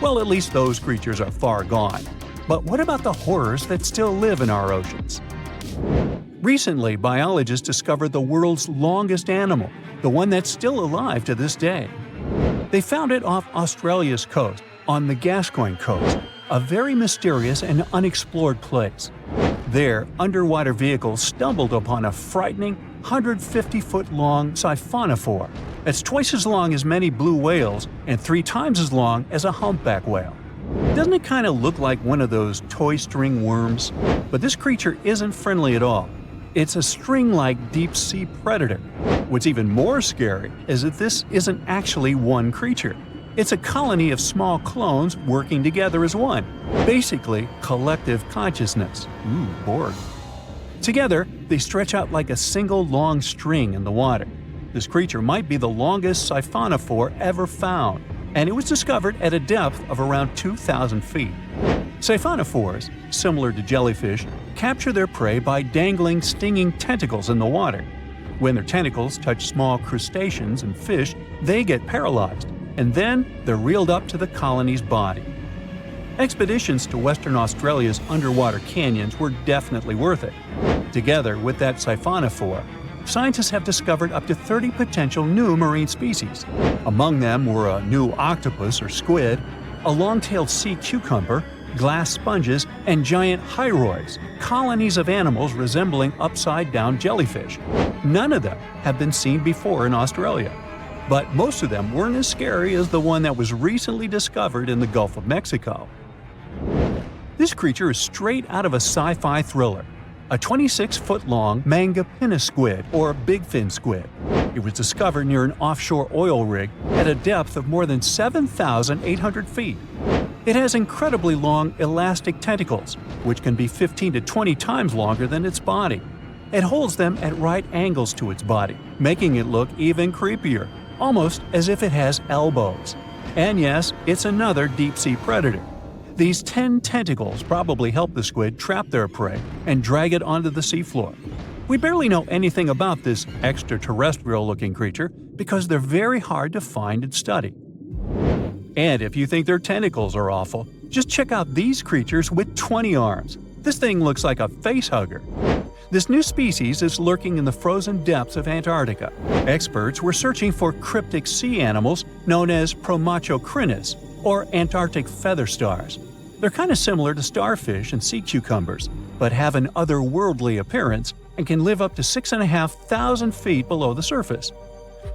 Well, at least those creatures are far gone. But what about the horrors that still live in our oceans? Recently, biologists discovered the world's longest animal, the one that's still alive to this day. They found it off Australia's coast, on the Gascoyne coast, a very mysterious and unexplored place. There, underwater vehicles stumbled upon a frightening 150-foot-long siphonophore. That's twice as long as many blue whales and 3 times as long as a humpback whale. Doesn't it kind of look like one of those toy string worms? But this creature isn't friendly at all. It's a string-like deep-sea predator. What's even more scary is that this isn't actually one creature. It's a colony of small clones working together as one. Basically, collective consciousness. Ooh, Borg. Together, they stretch out like a single long string in the water. This creature might be the longest siphonophore ever found, and it was discovered at a depth of around 2,000 feet. Siphonophores, similar to jellyfish, capture their prey by dangling stinging tentacles in the water. When their tentacles touch small crustaceans and fish, they get paralyzed, and then they're reeled up to the colony's body. Expeditions to Western Australia's underwater canyons were definitely worth it. Together with that siphonophore, scientists have discovered up to 30 potential new marine species. Among them were a new octopus or squid, a long-tailed sea cucumber, glass sponges, and giant hyroids, colonies of animals resembling upside-down jellyfish. None of them have been seen before in Australia. But most of them weren't as scary as the one that was recently discovered in the Gulf of Mexico. This creature is straight out of a sci-fi thriller, a 26-foot-long mangapinna squid or bigfin squid. It was discovered near an offshore oil rig at a depth of more than 7,800 feet. It has incredibly long elastic tentacles, which can be 15 to 20 times longer than its body. It holds them at right angles to its body, making it look even creepier, almost as if it has elbows. And yes, it's another deep-sea predator. These 10 tentacles probably help the squid trap their prey and drag it onto the seafloor. We barely know anything about this extraterrestrial-looking creature because they're very hard to find and study. And if you think their tentacles are awful, just check out these creatures with 20 arms. This thing looks like a facehugger. This new species is lurking in the frozen depths of Antarctica. Experts were searching for cryptic sea animals known as Promachocrinus, or Antarctic feather stars. They're kind of similar to starfish and sea cucumbers, but have an otherworldly appearance and can live up to 6,500 feet below the surface.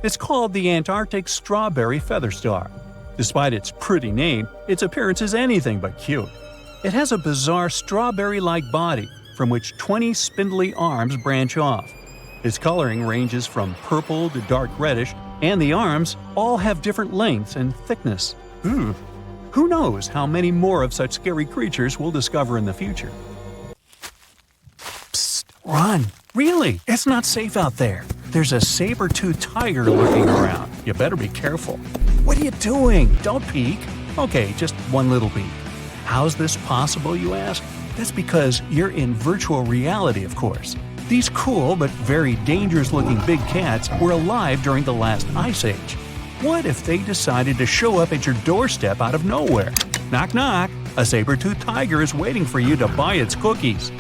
It's called the Antarctic strawberry feather star. Despite its pretty name, its appearance is anything but cute. It has a bizarre strawberry-like body from which 20 spindly arms branch off. Its coloring ranges from purple to dark reddish, and the arms all have different lengths and thickness. Who knows how many more of such scary creatures we'll discover in the future? Run! Really? It's not safe out there. There's a saber-toothed tiger lurking around. You better be careful. What are you doing? Don't peek. Okay, just one little peek. How's this possible, you ask? That's because you're in virtual reality, of course. These cool but very dangerous-looking big cats were alive during the last ice age. What if they decided to show up at your doorstep out of nowhere? Knock knock, a saber-toothed tiger is waiting for you to buy its cookies.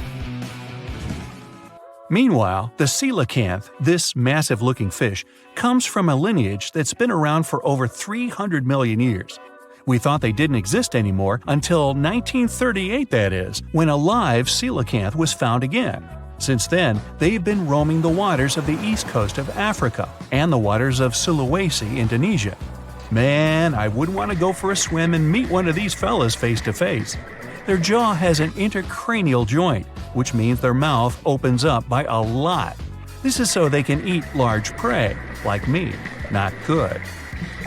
Meanwhile, the coelacanth, this massive-looking fish, comes from a lineage that's been around for over 300 million years. We thought they didn't exist anymore until 1938, that is, when a live coelacanth was found again. Since then, they've been roaming the waters of the east coast of Africa and the waters of Sulawesi, Indonesia. Man, I wouldn't want to go for a swim and meet one of these fellas face to face. Their jaw has an intercranial joint, which means their mouth opens up by a lot. This is so they can eat large prey, like me. Not good.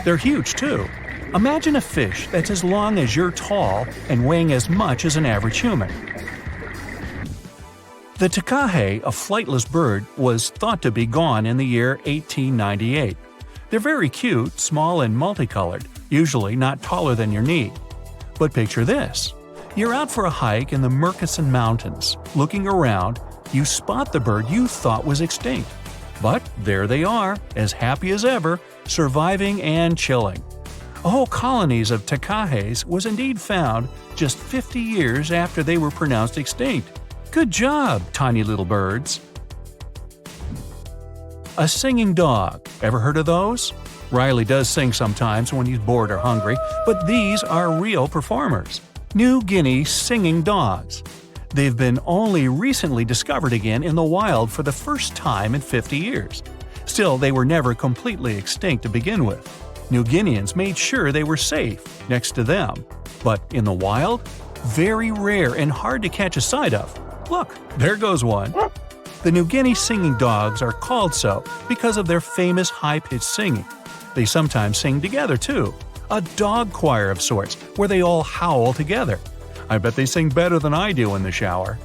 They're huge, too. Imagine a fish that's as long as you're tall and weighing as much as an average human. The takahe, a flightless bird, was thought to be gone in the year 1898. They're very cute, small and multicolored, usually not taller than your knee. But picture this. You're out for a hike in the Murchison Mountains. Looking around, you spot the bird you thought was extinct. But there they are, as happy as ever, surviving and chilling. Whole colonies of takahes was indeed found just 50 years after they were pronounced extinct. Good job, tiny little birds. A singing dog. Ever heard of those? Riley does sing sometimes when he's bored or hungry, but these are real performers. New Guinea singing dogs. They've been only recently discovered again in the wild for the first time in 50 years. Still, they were never completely extinct to begin with. New Guineans made sure they were safe next to them. But in the wild, very rare and hard to catch a sight of. Look, there goes one. The New Guinea singing dogs are called so because of their famous high-pitched singing. They sometimes sing together, too. A dog choir of sorts, where they all howl together. I bet they sing better than I do in the shower.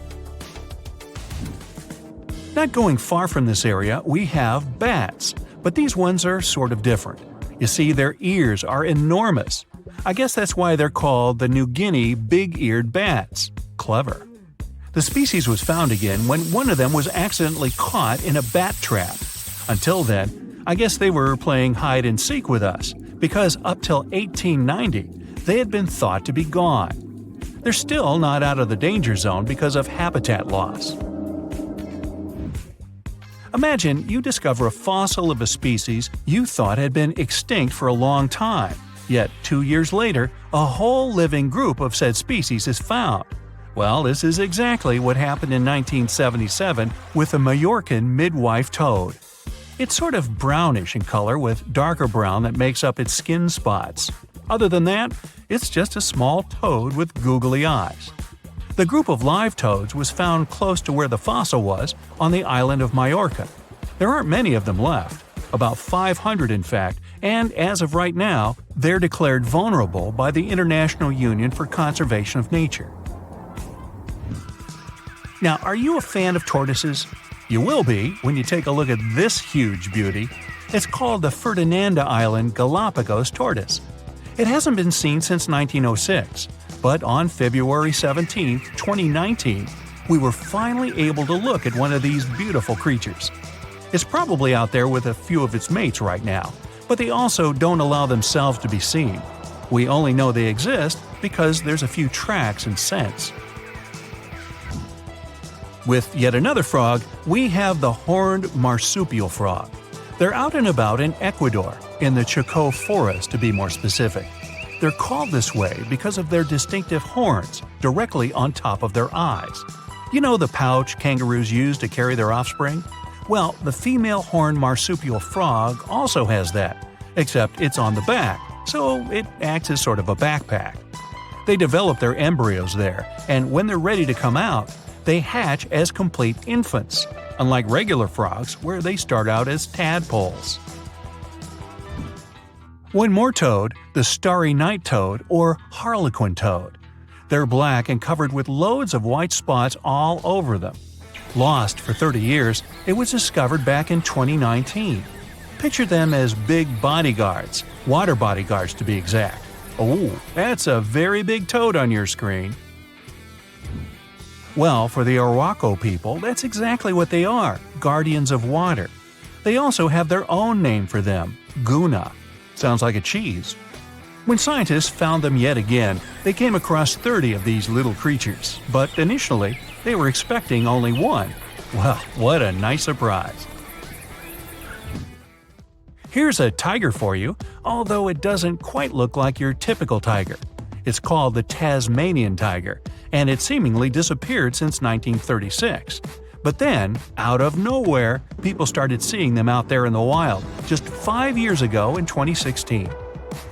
Not going far from this area, we have bats, but these ones are sort of different. You see, their ears are enormous. I guess that's why they're called the New Guinea big-eared bats. Clever. The species was found again when one of them was accidentally caught in a bat trap. Until then, I guess they were playing hide-and-seek with us, because up till 1890, they had been thought to be gone. They're still not out of the danger zone because of habitat loss. Imagine you discover a fossil of a species you thought had been extinct for a long time, yet 2 years later, a whole living group of said species is found. Well, this is exactly what happened in 1977 with the Majorcan midwife toad. It's sort of brownish in color with darker brown that makes up its skin spots. Other than that, it's just a small toad with googly eyes. The group of live toads was found close to where the fossil was, on the island of Majorca. There aren't many of them left, about 500 in fact, and as of right now, they're declared vulnerable by the International Union for Conservation of Nature. Now, are you a fan of tortoises? You will be when you take a look at this huge beauty. It's called the Ferdinanda Island Galapagos tortoise. It hasn't been seen since 1906, but on February 17, 2019, we were finally able to look at one of these beautiful creatures. It's probably out there with a few of its mates right now, but they also don't allow themselves to be seen. We only know they exist because there's a few tracks and scents. With yet another frog, we have the horned marsupial frog. They're out and about in Ecuador, in the Chocó forest to be more specific. They're called this way because of their distinctive horns directly on top of their eyes. You know the pouch kangaroos use to carry their offspring? Well, the female horned marsupial frog also has that, except it's on the back, so it acts as sort of a backpack. They develop their embryos there, and when they're ready to come out, they hatch as complete infants, unlike regular frogs where they start out as tadpoles. One more toad, the starry night toad or harlequin toad. They're black and covered with loads of white spots all over them. Lost for 30 years, it was discovered back in 2019. Picture them as big bodyguards, water bodyguards to be exact. Oh, that's a very big toad on your screen. Well, for the Arhuaco people, that's exactly what they are, guardians of water. They also have their own name for them, Guna. Sounds like a cheese. When scientists found them yet again, they came across 30 of these little creatures, but initially, they were expecting only one. Well, what a nice surprise. Here's a tiger for you, although it doesn't quite look like your typical tiger. It's called the Tasmanian tiger, and it seemingly disappeared since 1936. But then, out of nowhere, people started seeing them out there in the wild just 5 years ago in 2016.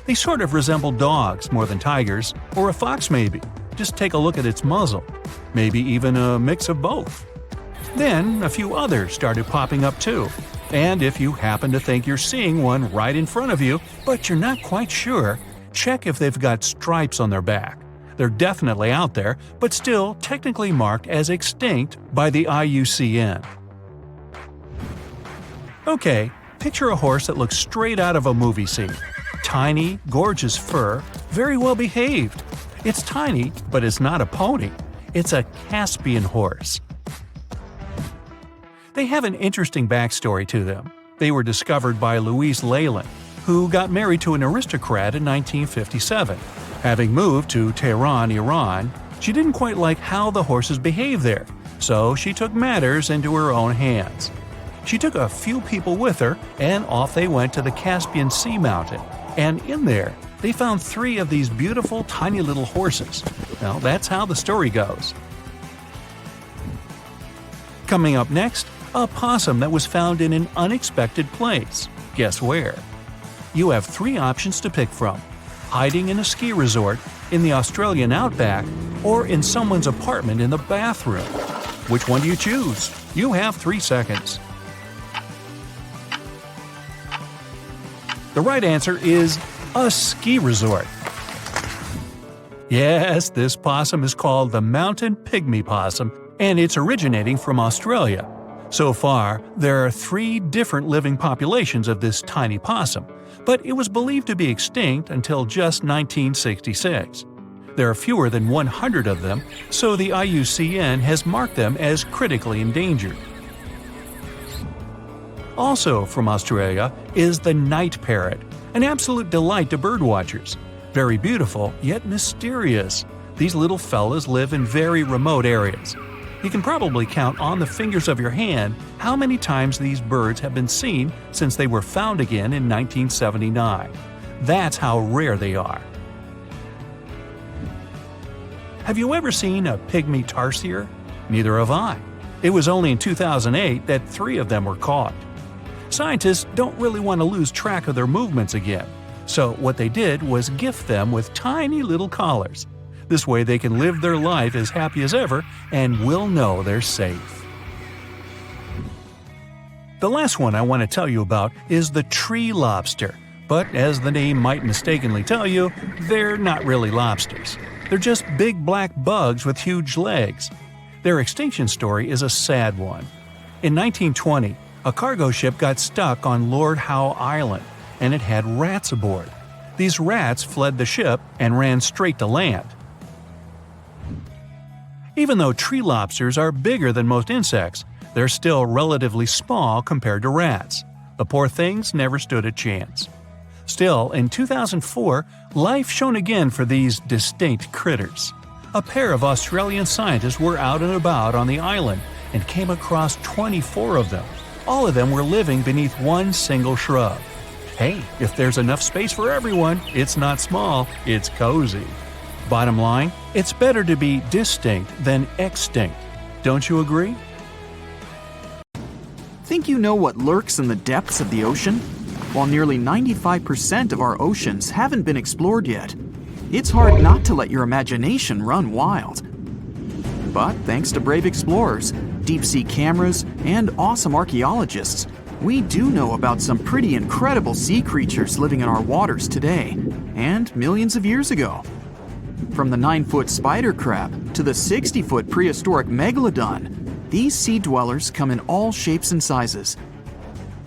They sort of resemble dogs more than tigers, or a fox maybe. Just take a look at its muzzle. Maybe even a mix of both. Then, a few others started popping up too. And if you happen to think you're seeing one right in front of you, but you're not quite sure, check if they've got stripes on their back. They're definitely out there, but still technically marked as extinct by the IUCN. Okay, picture a horse that looks straight out of a movie scene. Tiny, gorgeous fur, very well behaved. It's tiny, but it's not a pony. It's a Caspian horse. They have an interesting backstory to them. They were discovered by Louise Leyland, who got married to an aristocrat in 1957. Having moved to Tehran, Iran, she didn't quite like how the horses behaved there, so she took matters into her own hands. She took a few people with her, and off they went to the Caspian Sea mountain. And in there, they found 3 of these beautiful tiny little horses. Well, that's how the story goes. Coming up next, a possum that was found in an unexpected place. Guess where? You have 3 options to pick from: hiding in a ski resort, in the Australian outback, or in someone's apartment in the bathroom. Which one do you choose? You have 3 seconds. The right answer is a ski resort. Yes, this possum is called the mountain pygmy possum, and it's originating from Australia. So far, there are 3 different living populations of this tiny possum, but it was believed to be extinct until just 1966. There are fewer than 100 of them, so the IUCN has marked them as critically endangered. Also from Australia is the night parrot, an absolute delight to birdwatchers. Very beautiful, yet mysterious. These little fellas live in very remote areas. You can probably count on the fingers of your hand how many times these birds have been seen since they were found again in 1979. That's how rare they are. Have you ever seen a pygmy tarsier? Neither have I. It was only in 2008 that 3 of them were caught. Scientists don't really want to lose track of their movements again, so what they did was gift them with tiny little collars. This way they can live their life as happy as ever and will know they're safe. The last one I want to tell you about is the tree lobster, but as the name might mistakenly tell you, they're not really lobsters. They're just big black bugs with huge legs. Their extinction story is a sad one. In 1920, a cargo ship got stuck on Lord Howe Island, and it had rats aboard. These rats fled the ship and ran straight to land. Even though tree lobsters are bigger than most insects, they're still relatively small compared to rats. The poor things never stood a chance. Still, in 2004, life shone again for these distinct critters. A pair of Australian scientists were out and about on the island and came across 24 of them. All of them were living beneath one single shrub. Hey, if there's enough space for everyone, it's not small, it's cozy. Bottom line, it's better to be distinct than extinct. Don't you agree? Think you know what lurks in the depths of the ocean? While nearly 95% of our oceans haven't been explored yet, it's hard not to let your imagination run wild. But thanks to brave explorers, deep-sea cameras, and awesome archaeologists, we do know about some pretty incredible sea creatures living in our waters today, and millions of years ago. From the 9-foot spider crab to the 60-foot prehistoric megalodon, These sea dwellers come in all shapes and sizes.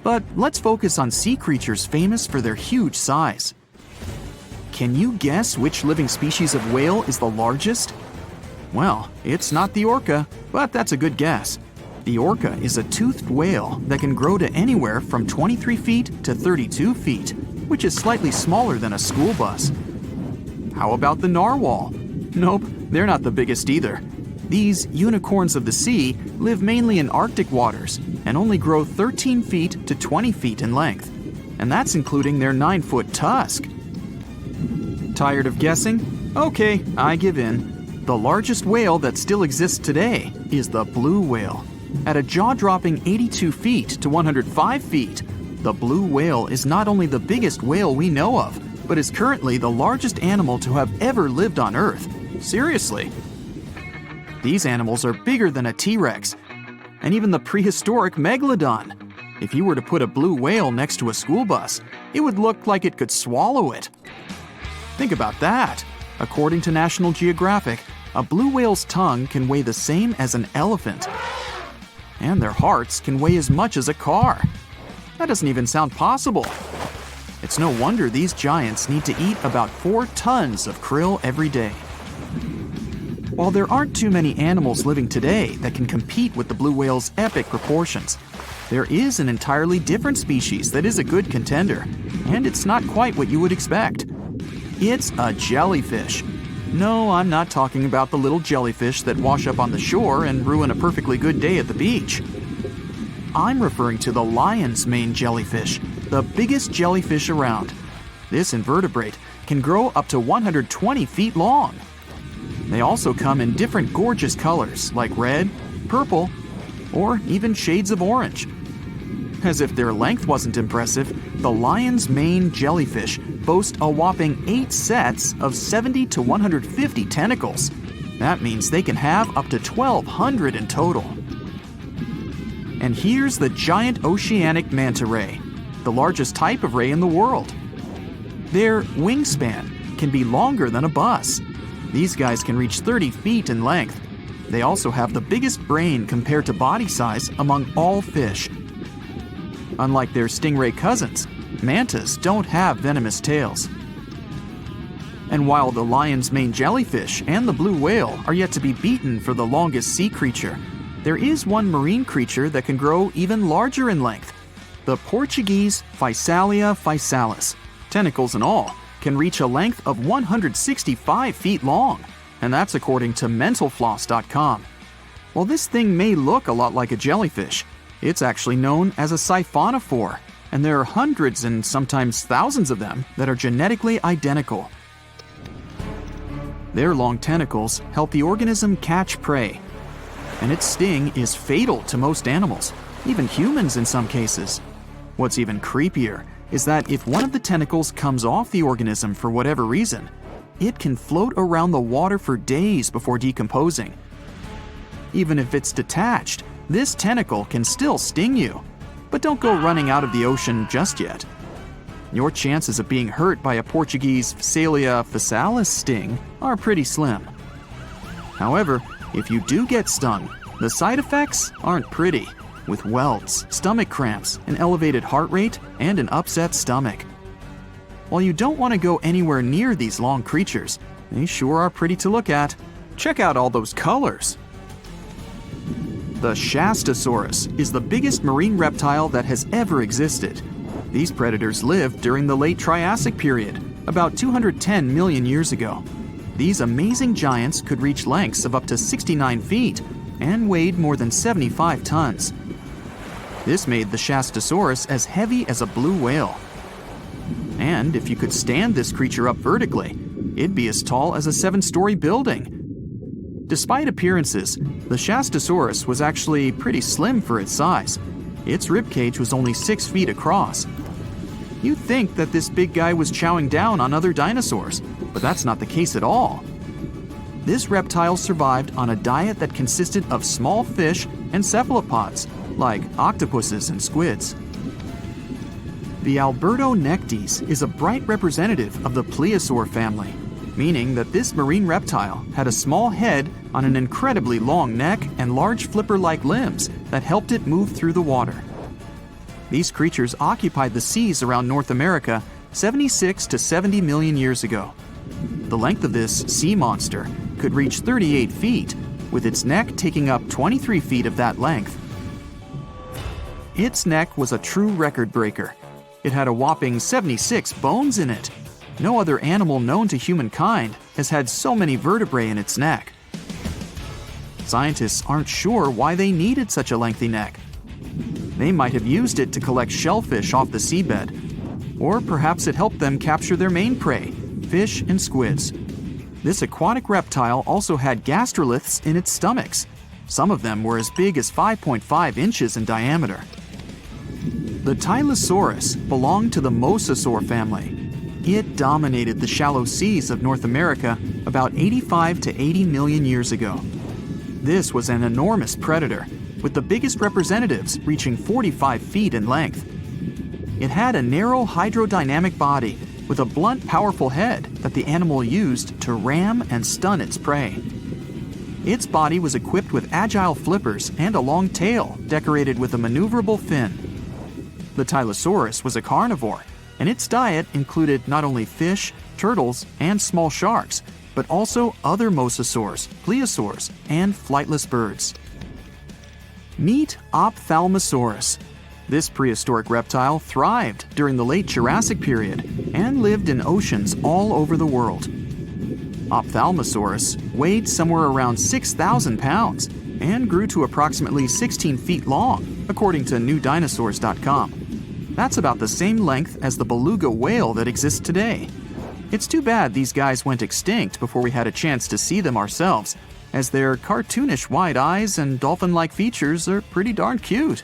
But let's focus on sea creatures famous for their huge size. Can you guess which living species of whale is the largest? Well, it's not the orca, but that's a good guess. The orca is a toothed whale that can grow to anywhere from 23 feet to 32 feet, which is slightly smaller than a school bus. How about the narwhal? Nope, they're not the biggest either. These unicorns of the sea live mainly in Arctic waters and only grow 13 feet to 20 feet in length, and that's including their 9-foot tusk. Tired of guessing? Okay, I give in. The largest whale that still exists today is the blue whale. At a jaw-dropping 82 feet to 105 feet, the blue whale is not only the biggest whale we know of, but is currently the largest animal to have ever lived on Earth. Seriously. These animals are bigger than a T-Rex, and even the prehistoric megalodon. If you were to put a blue whale next to a school bus, it would look like it could swallow it. Think about that. According to National Geographic, a blue whale's tongue can weigh the same as an elephant. And their hearts can weigh as much as a car. That doesn't even sound possible. It's no wonder these giants need to eat about 4 tons of krill every day. While there aren't too many animals living today that can compete with the blue whale's epic proportions, there is an entirely different species that is a good contender, and it's not quite what you would expect. It's a jellyfish. No, I'm not talking about the little jellyfish that wash up on the shore and ruin a perfectly good day at the beach. I'm referring to the lion's mane jellyfish, the biggest jellyfish around. This invertebrate can grow up to 120 feet long. They also come in different gorgeous colors like red, purple, or even shades of orange. As if their length wasn't impressive, the lion's mane jellyfish boast a whopping 8 sets of 70 to 150 tentacles. That means they can have up to 1,200 in total. And here's the giant oceanic manta ray, the largest type of ray in the world. Their wingspan can be longer than a bus. These guys can reach 30 feet in length. They also have the biggest brain compared to body size among all fish. Unlike their stingray cousins, mantas don't have venomous tails. And while the lion's mane jellyfish and the blue whale are yet to be beaten for the longest sea creature, there is one marine creature that can grow even larger in length. The Portuguese Physalia physalis, tentacles and all, can reach a length of 165 feet long, and that's according to mentalfloss.com. While this thing may look a lot like a jellyfish, it's actually known as a siphonophore, and there are hundreds and sometimes thousands of them that are genetically identical. Their long tentacles help the organism catch prey, and its sting is fatal to most animals, even humans in some cases. What's even creepier is that if one of the tentacles comes off the organism for whatever reason, it can float around the water for days before decomposing. Even if it's detached, this tentacle can still sting you. But don't go running out of the ocean just yet. Your chances of being hurt by a Portuguese Physalia physalis sting are pretty slim. However, if you do get stung, the side effects aren't pretty, with welts, stomach cramps, an elevated heart rate, and an upset stomach. While you don't want to go anywhere near these long creatures, they sure are pretty to look at. Check out all those colors. The Shastasaurus is the biggest marine reptile that has ever existed. These predators lived during the late Triassic period, about 210 million years ago. These amazing giants could reach lengths of up to 69 feet and weighed more than 75 tons. This made the Shastasaurus as heavy as a blue whale. And if you could stand this creature up vertically, it'd be as tall as a 7-story building. Despite appearances, the Shastasaurus was actually pretty slim for its size. Its ribcage was only 6 feet across. You'd think that this big guy was chowing down on other dinosaurs, but that's not the case at all. This reptile survived on a diet that consisted of small fish and cephalopods, like octopuses and squids. The Albertonectes is a bright representative of the plesiosaur family. meaning that this marine reptile had a small head on an incredibly long neck and large flipper-like limbs that helped it move through the water. These creatures occupied the seas around North America 76 to 70 million years ago. The length of this sea monster could reach 38 feet, with its neck taking up 23 feet of that length. Its neck was a true record breaker. It had a whopping 76 bones in it. No other animal known to humankind has had so many vertebrae in its neck. Scientists aren't sure why they needed such a lengthy neck. They might have used it to collect shellfish off the seabed, or perhaps it helped them capture their main prey, fish and squids. This aquatic reptile also had gastroliths in its stomachs. Some of them were as big as 5.5 inches in diameter. The Tylosaurus belonged to the mosasaur family. It dominated the shallow seas of North America about 85 to 80 million years ago. This was an enormous predator, with the biggest representatives reaching 45 feet in length. It had a narrow hydrodynamic body with a blunt, powerful head that the animal used to ram and stun its prey. Its body was equipped with agile flippers and a long tail decorated with a maneuverable fin. The Tylosaurus was a carnivore, and its diet included not only fish, turtles, and small sharks, but also other mosasaurs, plesiosaurs, and flightless birds. Meet Ophthalmosaurus. This prehistoric reptile thrived during the late Jurassic period and lived in oceans all over the world. Ophthalmosaurus weighed somewhere around 6,000 pounds and grew to approximately 16 feet long, according to newdinosaurs.com. That's about the same length as the beluga whale that exists today. It's too bad these guys went extinct before we had a chance to see them ourselves, as their cartoonish wide eyes and dolphin-like features are pretty darn cute.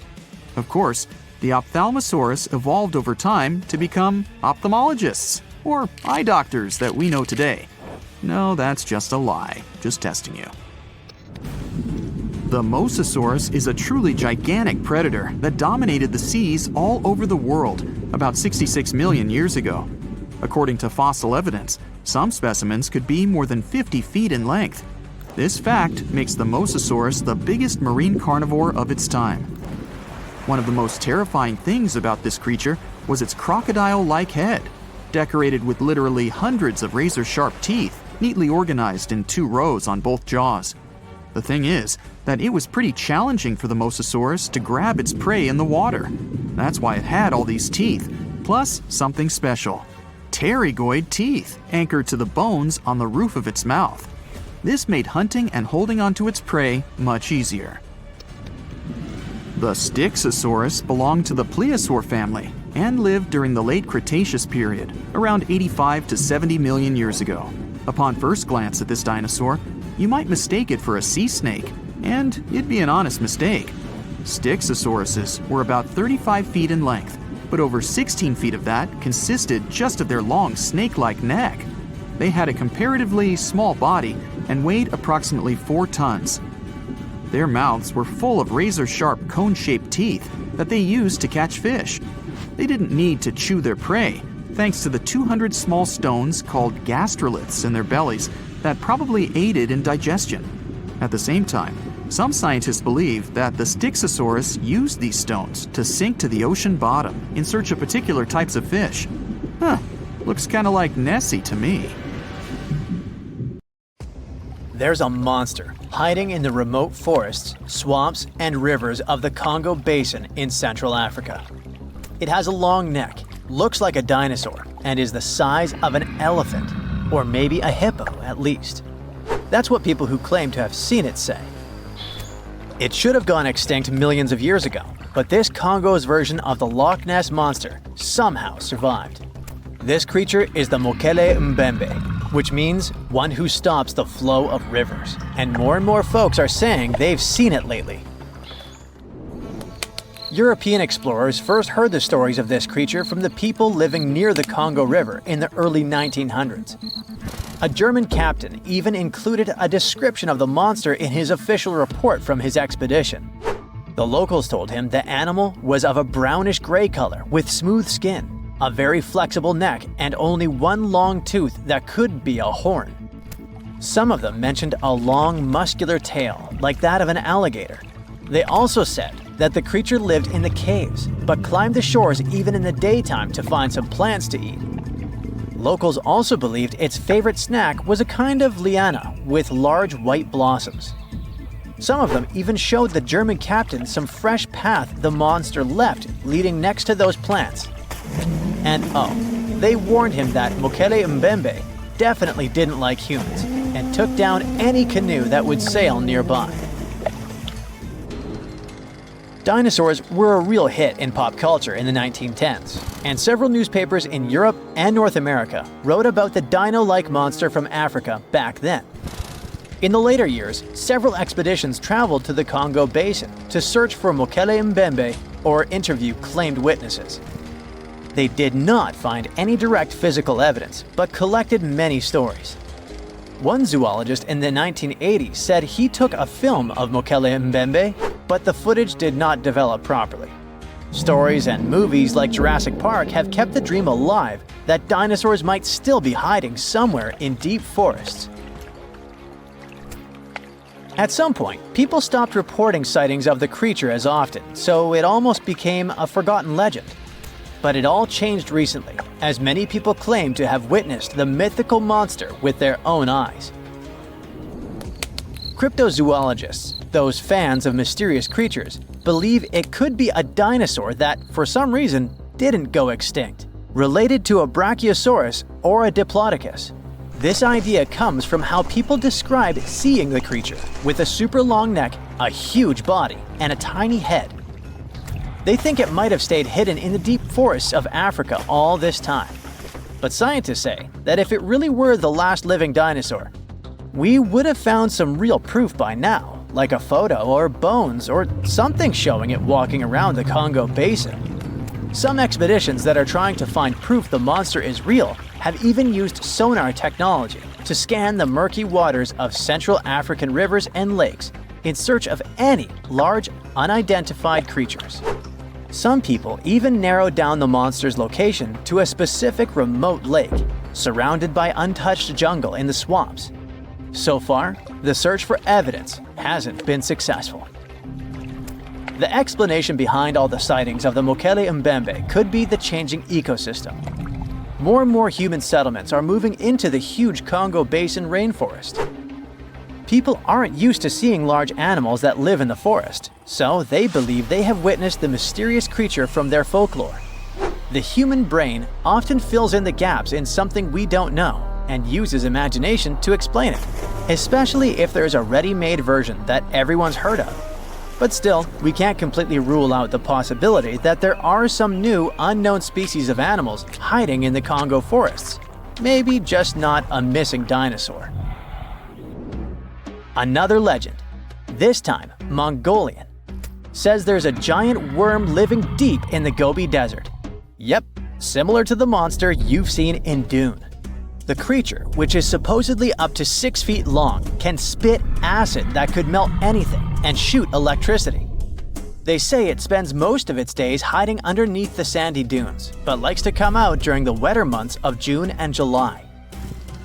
Of course, the Ophthalmosaurus evolved over time to become ophthalmologists, or eye doctors that we know today. No, that's just a lie. Just testing you. The Mosasaurus is a truly gigantic predator that dominated the seas all over the world about 66 million years ago. According to fossil evidence, some specimens could be more than 50 feet in length. This fact makes the Mosasaurus the biggest marine carnivore of its time. One of the most terrifying things about this creature was its crocodile-like head, decorated with literally hundreds of razor-sharp teeth, neatly organized in 2 rows on both jaws. The thing is that it was pretty challenging for the Mosasaurus to grab its prey in the water. That's why it had all these teeth, plus something special: pterygoid teeth anchored to the bones on the roof of its mouth. This made hunting and holding onto its prey much easier. The Styxosaurus belonged to the plesiosaur family and lived during the late Cretaceous period, around 85 to 70 million years ago. Upon first glance at this dinosaur, you might mistake it for a sea snake, and it'd be an honest mistake. Styxosauruses were about 35 feet in length, but over 16 feet of that consisted just of their long snake-like neck. They had a comparatively small body and weighed approximately 4 tons. Their mouths were full of razor-sharp cone-shaped teeth that they used to catch fish. They didn't need to chew their prey, thanks to the 200 small stones called gastroliths in their bellies that probably aided in digestion. At the same time, some scientists believe that the Styxosaurus used these stones to sink to the ocean bottom in search of particular types of fish. Looks kinda like Nessie to me. There's a monster hiding in the remote forests, swamps, and rivers of the Congo Basin in Central Africa. It has a long neck, looks like a dinosaur, and is the size of an elephant, or maybe a hippo at least. That's what people who claim to have seen it say. It should have gone extinct millions of years ago, but this Congo's version of the Loch Ness Monster somehow survived. This creature is the Mokele Mbembe, which means one who stops the flow of rivers, and more folks are saying they've seen it lately. European explorers first heard the stories of this creature from the people living near the Congo River in the early 1900s. A German captain even included a description of the monster in his official report from his expedition. The locals told him the animal was of a brownish-gray color with smooth skin, a very flexible neck, and only one long tooth that could be a horn. Some of them mentioned a long, muscular tail, like that of an alligator. They also said that the creature lived in the caves, but climbed the shores even in the daytime to find some plants to eat. Locals also believed its favorite snack was a kind of liana with large white blossoms. Some of them even showed the German captain some fresh path the monster left leading next to those plants. And oh, they warned him that Mokele Mbembe definitely didn't like humans and took down any canoe that would sail nearby. Dinosaurs were a real hit in pop culture in the 1910s, and several newspapers in Europe and North America wrote about the dino-like monster from Africa back then. In the later years, several expeditions traveled to the Congo Basin to search for Mokele Mbembe or interview claimed witnesses. They did not find any direct physical evidence, but collected many stories. One zoologist in the 1980s said he took a film of Mokele Mbembe, but the footage did not develop properly. Stories and movies like Jurassic Park have kept the dream alive that dinosaurs might still be hiding somewhere in deep forests. At some point, people stopped reporting sightings of the creature as often, so it almost became a forgotten legend. But it all changed recently, as many people claim to have witnessed the mythical monster with their own eyes. Cryptozoologists, those fans of mysterious creatures, believe it could be a dinosaur that, for some reason, didn't go extinct, related to a brachiosaurus or a diplodocus. This idea comes from how people describe seeing the creature, with a super long neck, a huge body, and a tiny head. They think it might have stayed hidden in the deep forests of Africa all this time. But scientists say that if it really were the last living dinosaur, we would have found some real proof by now, like a photo or bones or something showing it walking around the Congo Basin. Some expeditions that are trying to find proof the monster is real have even used sonar technology to scan the murky waters of Central African rivers and lakes in search of any large, unidentified creatures. Some people even narrowed down the monster's location to a specific remote lake, surrounded by untouched jungle in the swamps. So far, the search for evidence hasn't been successful. The explanation behind all the sightings of the Mokele Mbembe could be the changing ecosystem. More and more human settlements are moving into the huge Congo Basin rainforest. People aren't used to seeing large animals that live in the forest, so they believe they have witnessed the mysterious creature from their folklore. The human brain often fills in the gaps in something we don't know and uses imagination to explain it, especially if there's a ready-made version that everyone's heard of. But still, we can't completely rule out the possibility that there are some new, unknown species of animals hiding in the Congo forests. Maybe just not a missing dinosaur. Another legend, this time Mongolian, says there's a giant worm living deep in the Gobi Desert. Yep, similar to the monster you've seen in Dune. The creature, which is supposedly up to 6 feet long, can spit acid that could melt anything and shoot electricity. They say it spends most of its days hiding underneath the sandy dunes, but likes to come out during the wetter months of June and July.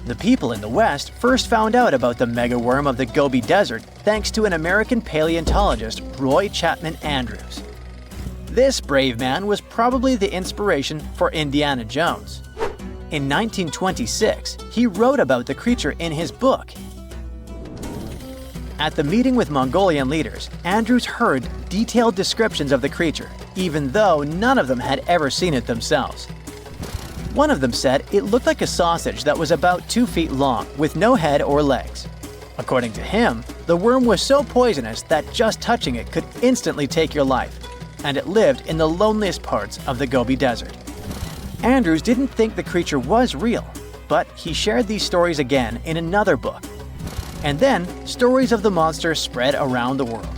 The people in the West first found out about the megaworm of the Gobi Desert thanks to an American paleontologist, Roy Chapman Andrews. This brave man was probably the inspiration for Indiana Jones. In 1926, he wrote about the creature in his book. At the meeting with Mongolian leaders, Andrews heard detailed descriptions of the creature, even though none of them had ever seen it themselves. One of them said it looked like a sausage that was about 2 feet long, with no head or legs. According to him, the worm was so poisonous that just touching it could instantly take your life, and it lived in the loneliest parts of the Gobi Desert. Andrews didn't think the creature was real, but he shared these stories again in another book. And then, stories of the monster spread around the world.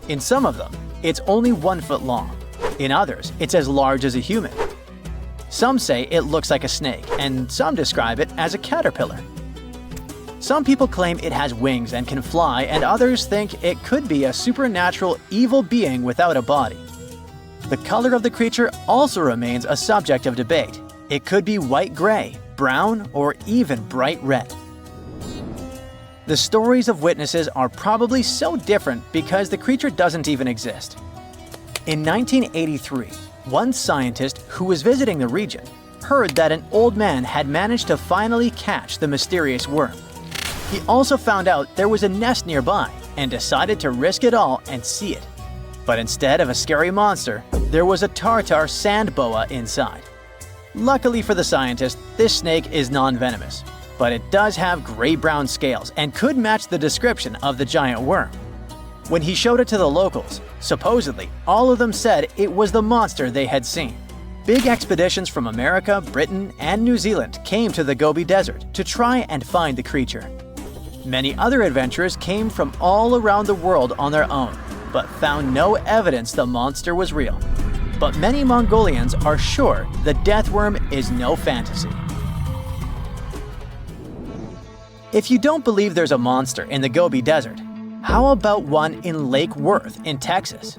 In some of them, it's only 1 foot long. In others, it's as large as a human. Some say it looks like a snake, and some describe it as a caterpillar. Some people claim it has wings and can fly, and others think it could be a supernatural evil being without a body. The color of the creature also remains a subject of debate. It could be white-gray, brown, or even bright red. The stories of witnesses are probably so different because the creature doesn't even exist. In 1983, one scientist who was visiting the region heard that an old man had managed to finally catch the mysterious worm. He also found out there was a nest nearby and decided to risk it all and see it. But instead of a scary monster, there was a tartar sand boa inside. Luckily for the scientist, this snake is non-venomous, but it does have gray-brown scales and could match the description of the giant worm. When he showed it to the locals, supposedly all of them said it was the monster they had seen. Big expeditions from America, Britain, and New Zealand came to the Gobi Desert to try and find the creature. Many other adventurers came from all around the world on their own, but found no evidence the monster was real. But many Mongolians are sure the death worm is no fantasy. If you don't believe there's a monster in the Gobi Desert, how about one in Lake Worth in Texas?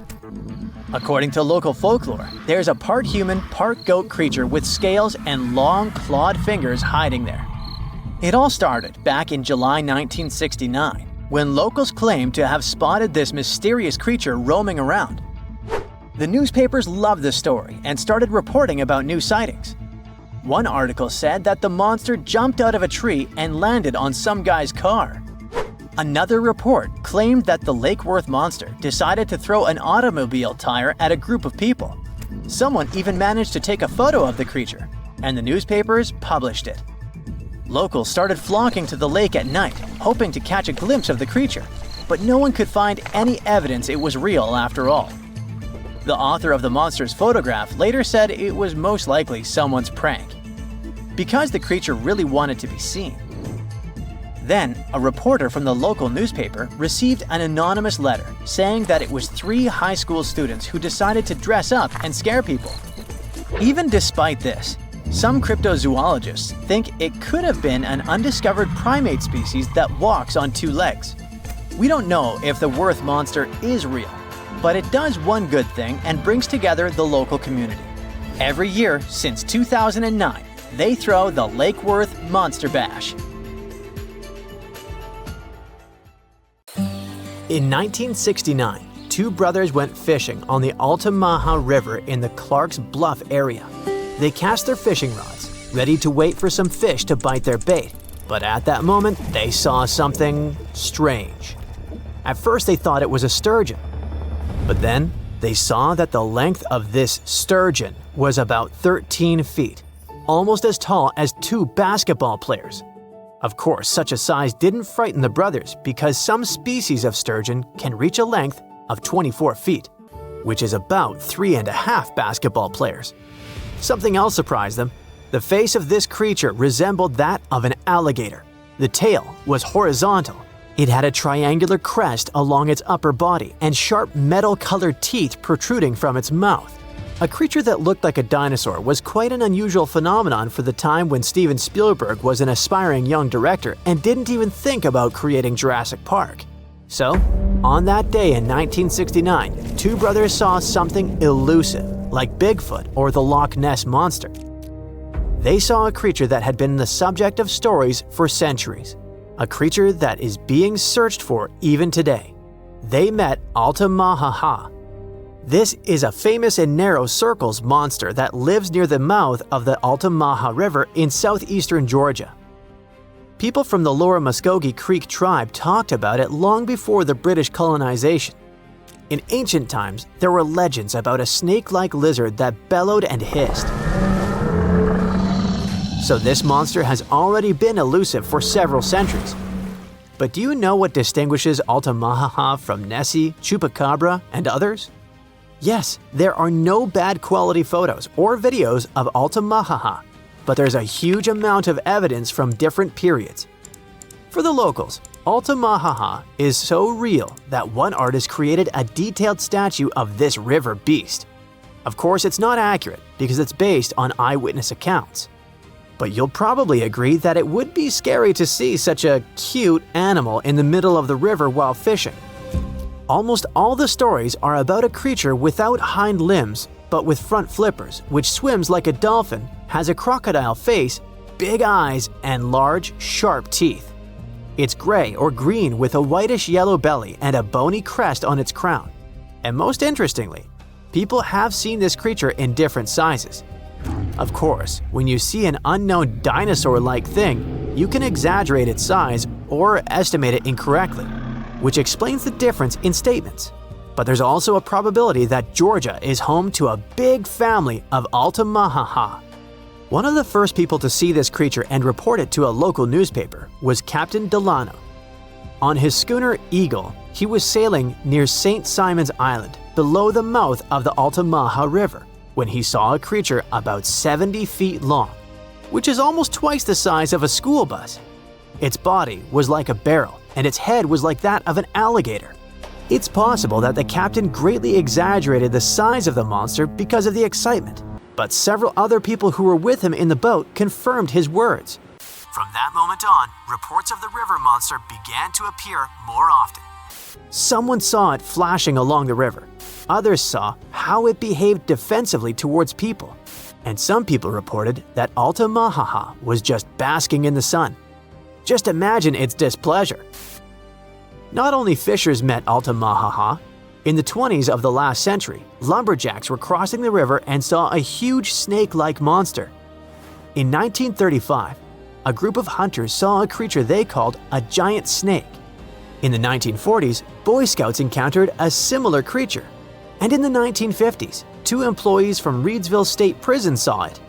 According to local folklore, there's a part human, part goat creature with scales and long clawed fingers hiding there. It all started back in July 1969, when locals claimed to have spotted this mysterious creature roaming around. The newspapers loved the story and started reporting about new sightings. One article said that the monster jumped out of a tree and landed on some guy's car. Another report claimed that the Lake Worth monster decided to throw an automobile tire at a group of people. Someone even managed to take a photo of the creature, and the newspapers published it. Locals started flocking to the lake at night, hoping to catch a glimpse of the creature, but no one could find any evidence it was real after all. The author of the monster's photograph later said it was most likely someone's prank, because the creature really wanted to be seen. Then, a reporter from the local newspaper received an anonymous letter saying that it was 3 high school students who decided to dress up and scare people. Even despite this, some cryptozoologists think it could have been an undiscovered primate species that walks on 2 legs. We don't know if the Worth monster is real, but it does one good thing and brings together the local community. Every year since 2009, they throw the Lake Worth Monster Bash. In 1969, 2 brothers went fishing on the Altamaha River in the Clark's Bluff area. They cast their fishing rods, ready to wait for some fish to bite their bait, but at that moment, they saw something strange. At first, they thought it was a sturgeon, but then they saw that the length of this sturgeon was about 13 feet, almost as tall as 2 basketball players. Of course, such a size didn't frighten the brothers because some species of sturgeon can reach a length of 24 feet, which is about 3.5 basketball players. Something else surprised them. The face of this creature resembled that of an alligator. The tail was horizontal. It had a triangular crest along its upper body and sharp metal-colored teeth protruding from its mouth. A creature that looked like a dinosaur was quite an unusual phenomenon for the time when Steven Spielberg was an aspiring young director and didn't even think about creating Jurassic Park. So, on that day in 1969, 2 brothers saw something elusive, like Bigfoot or the Loch Ness Monster. They saw a creature that had been the subject of stories for centuries, a creature that is being searched for even today. They met Altamaha. This is a famous and narrow circles monster that lives near the mouth of the Altamaha River in southeastern Georgia. People from the Lower Muskogee Creek tribe talked about it long before the British colonization. In ancient times, there were legends about a snake-like lizard that bellowed and hissed. So this monster has already been elusive for several centuries. But do you know what distinguishes Altamaha from Nessie, Chupacabra, and others? Yes, there are no bad quality photos or videos of Altamaha, but there's a huge amount of evidence from different periods. For the locals, Altamaha is so real that one artist created a detailed statue of this river beast. Of course, it's not accurate because it's based on eyewitness accounts. But you'll probably agree that it would be scary to see such a cute animal in the middle of the river while fishing. Almost all the stories are about a creature without hind limbs, but with front flippers, which swims like a dolphin, has a crocodile face, big eyes, and large, sharp teeth. It's gray or green with a whitish-yellow belly and a bony crest on its crown. And most interestingly, people have seen this creature in different sizes. Of course, when you see an unknown dinosaur-like thing, you can exaggerate its size or estimate it incorrectly, which explains the difference in statements. But there's also a probability that Georgia is home to a big family of Altamaha. One of the first people to see this creature and report it to a local newspaper was Captain Delano. On his schooner Eagle, he was sailing near St. Simon's Island, below the mouth of the Altamaha River, when he saw a creature about 70 feet long, which is almost twice the size of a school bus. Its body was like a barrel, and its head was like that of an alligator. It's possible that the captain greatly exaggerated the size of the monster because of the excitement, but several other people who were with him in the boat confirmed his words. From that moment on, reports of the river monster began to appear more often. Someone saw it flashing along the river. Others saw how it behaved defensively towards people. And some people reported that Altamaha was just basking in the sun. Just imagine its displeasure. Not only fishers met Altamaha. In the 20s of the last century, lumberjacks were crossing the river and saw a huge snake-like monster. In 1935, a group of hunters saw a creature they called a giant snake. In the 1940s, Boy Scouts encountered a similar creature. And in the 1950s, 2 employees from Reedsville State Prison saw it.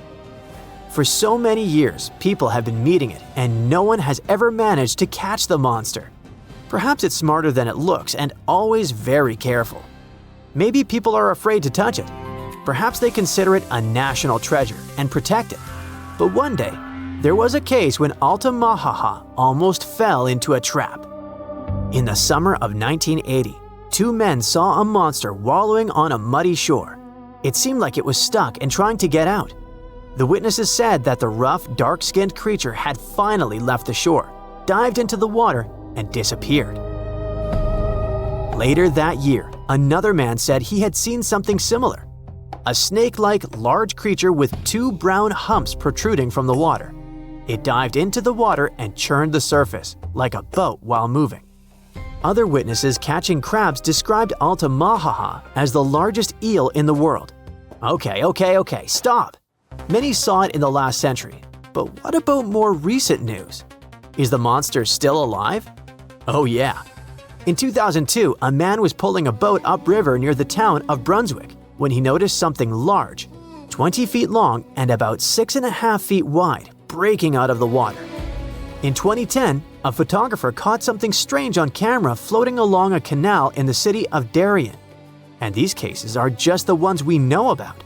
For so many years, people have been meeting it, and no one has ever managed to catch the monster. Perhaps it's smarter than it looks and always very careful. Maybe people are afraid to touch it. Perhaps they consider it a national treasure and protect it. But one day, there was a case when Altamaha almost fell into a trap. In the summer of 1980, 2 men saw a monster wallowing on a muddy shore. It seemed like it was stuck and trying to get out. The witnesses said that the rough, dark-skinned creature had finally left the shore, dived into the water, and disappeared. Later that year, another man said he had seen something similar. A snake-like large creature with 2 brown humps protruding from the water. It dived into the water and churned the surface, like a boat while moving. Other witnesses catching crabs described Altamaha as the largest eel in the world. Okay, stop! Many saw it in the last century, but what about more recent news? Is the monster still alive? Oh yeah. In 2002, a man was pulling a boat upriver near the town of Brunswick when he noticed something large, 20 feet long and about 6.5 feet wide, breaking out of the water. In 2010, a photographer caught something strange on camera floating along a canal in the city of Darien. And these cases are just the ones we know about.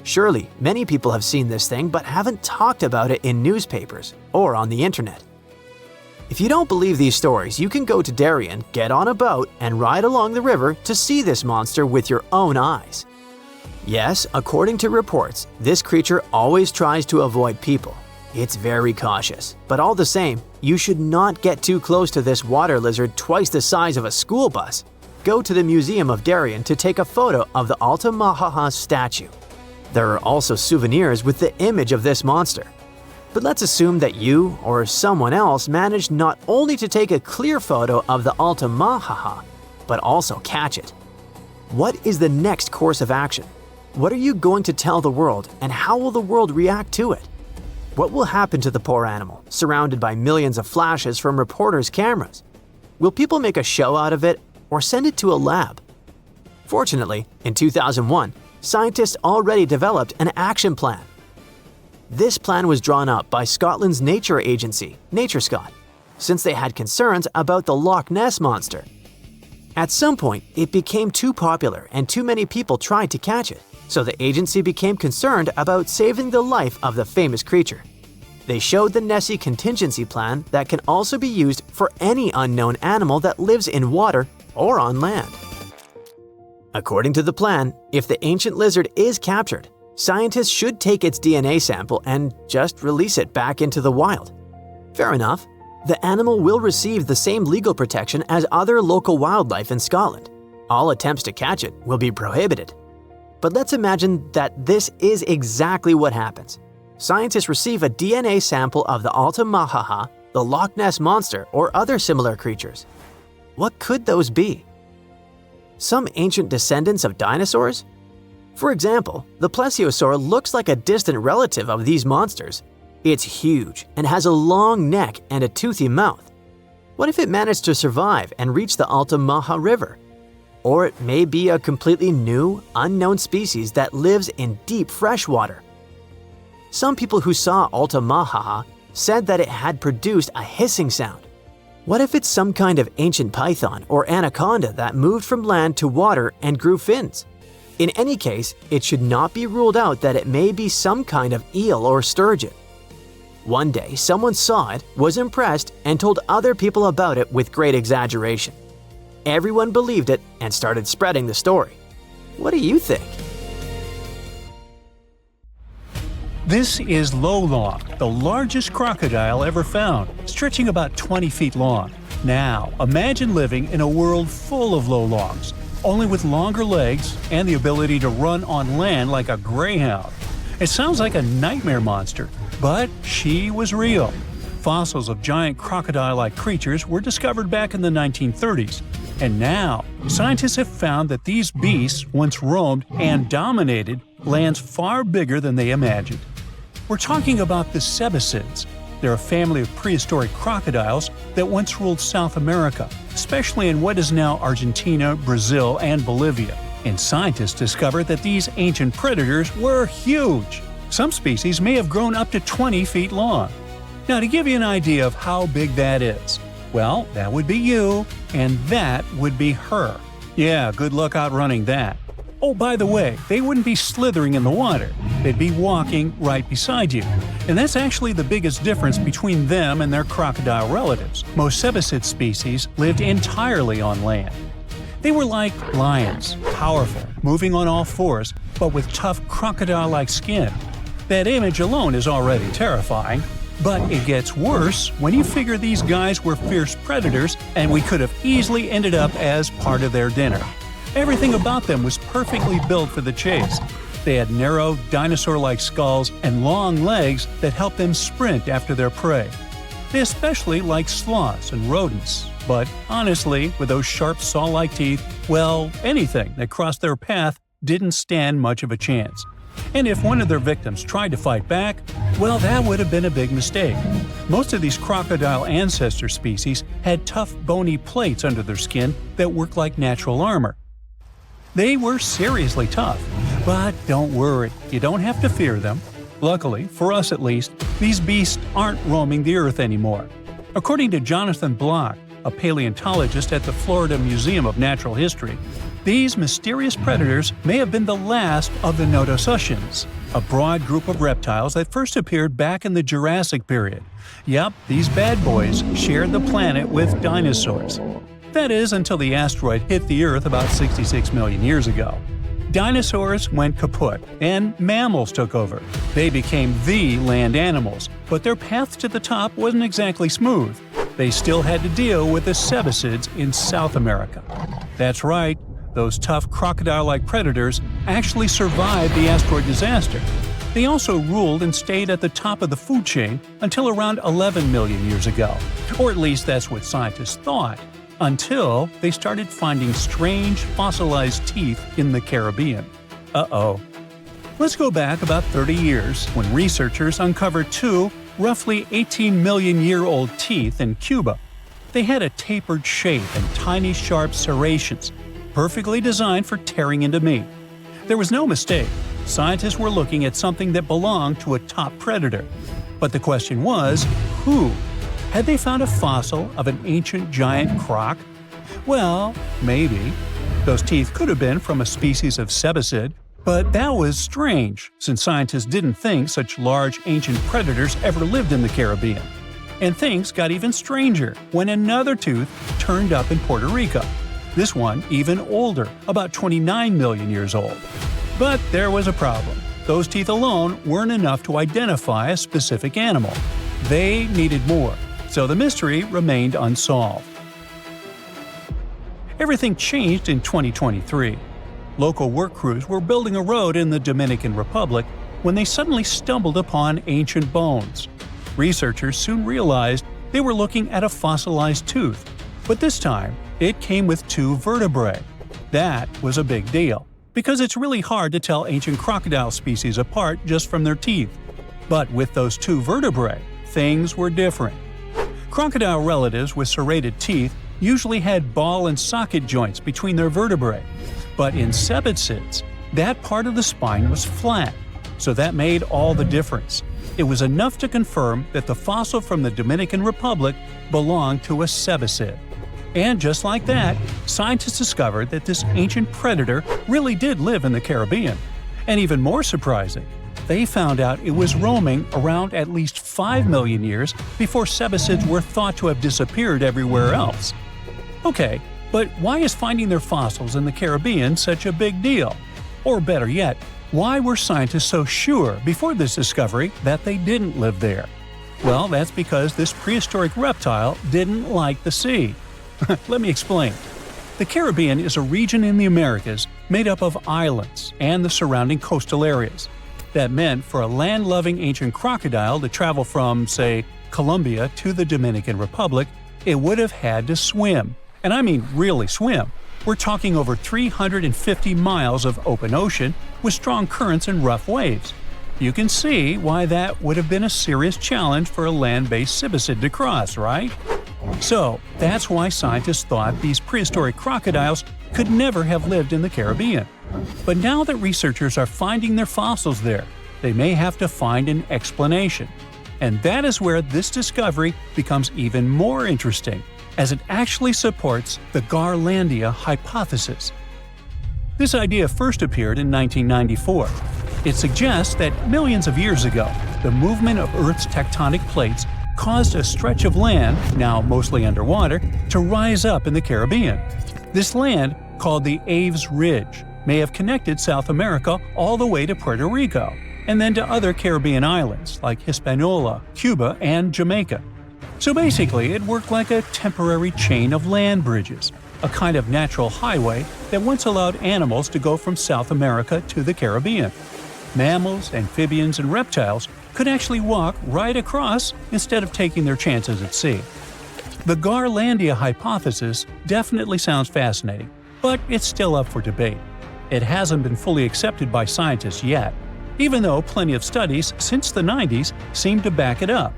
Surely, many people have seen this thing but haven't talked about it in newspapers or on the internet. If you don't believe these stories, you can go to Darien, get on a boat, and ride along the river to see this monster with your own eyes. Yes, according to reports, this creature always tries to avoid people. It's very cautious, but all the same, you should not get too close to this water lizard twice the size of a school bus. Go to the Museum of Darien to take a photo of the Altamaha statue. There are also souvenirs with the image of this monster. But let's assume that you or someone else managed not only to take a clear photo of the Altamaha, but also catch it. What is the next course of action? What are you going to tell the world, and how will the world react to it? What will happen to the poor animal, surrounded by millions of flashes from reporters' cameras? Will people make a show out of it or send it to a lab? Fortunately, in 2001, scientists already developed an action plan. This plan was drawn up by Scotland's nature agency, NatureScot, since they had concerns about the Loch Ness Monster. At some point, it became too popular and too many people tried to catch it, so the agency became concerned about saving the life of the famous creature. They showed the Nessie contingency plan that can also be used for any unknown animal that lives in water or on land. According to the plan, if the ancient lizard is captured, scientists should take its DNA sample and just release it back into the wild. Fair enough. The animal will receive the same legal protection as other local wildlife in Scotland. All attempts to catch it will be prohibited. But let's imagine that this is exactly what happens. Scientists receive a DNA sample of the Altamahaha, the Loch Ness Monster, or other similar creatures. What could those be? Some ancient descendants of dinosaurs? For example, the plesiosaur looks like a distant relative of these monsters. It's huge and has a long neck and a toothy mouth. What if it managed to survive and reach the Altamaha River? Or it may be a completely new, unknown species that lives in deep freshwater. Some people who saw Altamaha said that it had produced a hissing sound. What if it's some kind of ancient python or anaconda that moved from land to water and grew fins? In any case, it should not be ruled out that it may be some kind of eel or sturgeon. One day, someone saw it, was impressed, and told other people about it with great exaggeration. Everyone believed it and started spreading the story. What do you think? This is Lolong, the largest crocodile ever found, stretching about 20 feet long. Now, imagine living in a world full of Lolongs, only with longer legs and the ability to run on land like a greyhound. It sounds like a nightmare monster, but she was real. Fossils of giant crocodile-like creatures were discovered back in the 1930s. And now, scientists have found that these beasts once roamed and dominated lands far bigger than they imagined. We're talking about the cebicids. They're a family of prehistoric crocodiles that once ruled South America, especially in what is now Argentina, Brazil, and Bolivia. And scientists discovered that these ancient predators were huge. Some species may have grown up to 20 feet long. Now, to give you an idea of how big that is, well, that would be you, and that would be her. Yeah, good luck outrunning that. Oh, by the way, they wouldn't be slithering in the water. They'd be walking right beside you. And that's actually the biggest difference between them and their crocodile relatives. Most cebicid species lived entirely on land. They were like lions, powerful, moving on all fours, but with tough crocodile-like skin. That image alone is already terrifying. But it gets worse when you figure these guys were fierce predators and we could have easily ended up as part of their dinner. Everything about them was perfectly built for the chase. They had narrow, dinosaur-like skulls and long legs that helped them sprint after their prey. They especially liked sloths and rodents, but honestly, with those sharp saw-like teeth, well, anything that crossed their path didn't stand much of a chance. And if one of their victims tried to fight back, well, that would have been a big mistake. Most of these crocodile ancestor species had tough, bony plates under their skin that worked like natural armor. They were seriously tough. But don't worry, you don't have to fear them. Luckily, for us at least, these beasts aren't roaming the earth anymore. According to Jonathan Block, a paleontologist at the Florida Museum of Natural History, these mysterious predators may have been the last of the Nodosuchians, a broad group of reptiles that first appeared back in the Jurassic period. Yep, these bad boys shared the planet with dinosaurs. That is, until the asteroid hit the Earth about 66 million years ago. Dinosaurs went kaput, and mammals took over. They became the land animals, but their path to the top wasn't exactly smooth. They still had to deal with the cebicids in South America. That's right, those tough crocodile-like predators actually survived the asteroid disaster. They also ruled and stayed at the top of the food chain until around 11 million years ago. Or at least that's what scientists thought, until they started finding strange fossilized teeth in the Caribbean. Uh-oh. Let's go back about 30 years when researchers uncovered two roughly 18-million-year-old teeth in Cuba. They had a tapered shape and tiny sharp serrations, perfectly designed for tearing into meat. There was no mistake. Scientists were looking at something that belonged to a top predator. But the question was, who? Had they found a fossil of an ancient giant croc? Well, maybe. Those teeth could have been from a species of cebicid, but that was strange, since scientists didn't think such large ancient predators ever lived in the Caribbean. And things got even stranger when another tooth turned up in Puerto Rico. This one even older, about 29 million years old. But there was a problem. Those teeth alone weren't enough to identify a specific animal. They needed more, so the mystery remained unsolved. Everything changed in 2023. Local work crews were building a road in the Dominican Republic when they suddenly stumbled upon ancient bones. Researchers soon realized they were looking at a fossilized tooth, but this time it came with 2 vertebrae. That was a big deal, because it's really hard to tell ancient crocodile species apart just from their teeth. But with those 2 vertebrae, things were different. Crocodile relatives with serrated teeth usually had ball and socket joints between their vertebrae, but in cebicids, that part of the spine was flat, so that made all the difference. It was enough to confirm that the fossil from the Dominican Republic belonged to a cebicid. And just like that, scientists discovered that this ancient predator really did live in the Caribbean. And even more surprising, they found out it was roaming around at least 5 million years before cebicids were thought to have disappeared everywhere else. Okay, but why is finding their fossils in the Caribbean such a big deal? Or better yet, why were scientists so sure before this discovery that they didn't live there? Well, that's because this prehistoric reptile didn't like the sea. Let me explain. The Caribbean is a region in the Americas made up of islands and the surrounding coastal areas. That meant for a land-loving ancient crocodile to travel from, say, Colombia to the Dominican Republic, it would have had to swim. And I mean really swim. We're talking over 350 miles of open ocean with strong currents and rough waves. You can see why that would have been a serious challenge for a land-based cebicid to cross, right? So, that's why scientists thought these prehistoric crocodiles could never have lived in the Caribbean. But now that researchers are finding their fossils there, they may have to find an explanation. And that is where this discovery becomes even more interesting, as it actually supports the Garlandia hypothesis. This idea first appeared in 1994. It suggests that millions of years ago, the movement of Earth's tectonic plates caused a stretch of land, now mostly underwater, to rise up in the Caribbean. This land, called the Aves Ridge, may have connected South America all the way to Puerto Rico, and then to other Caribbean islands like Hispaniola, Cuba, and Jamaica. So basically, it worked like a temporary chain of land bridges, a kind of natural highway that once allowed animals to go from South America to the Caribbean. Mammals, amphibians, and reptiles could actually walk right across instead of taking their chances at sea. The Garlandia hypothesis definitely sounds fascinating, but it's still up for debate. It hasn't been fully accepted by scientists yet, even though plenty of studies since the 90s seem to back it up.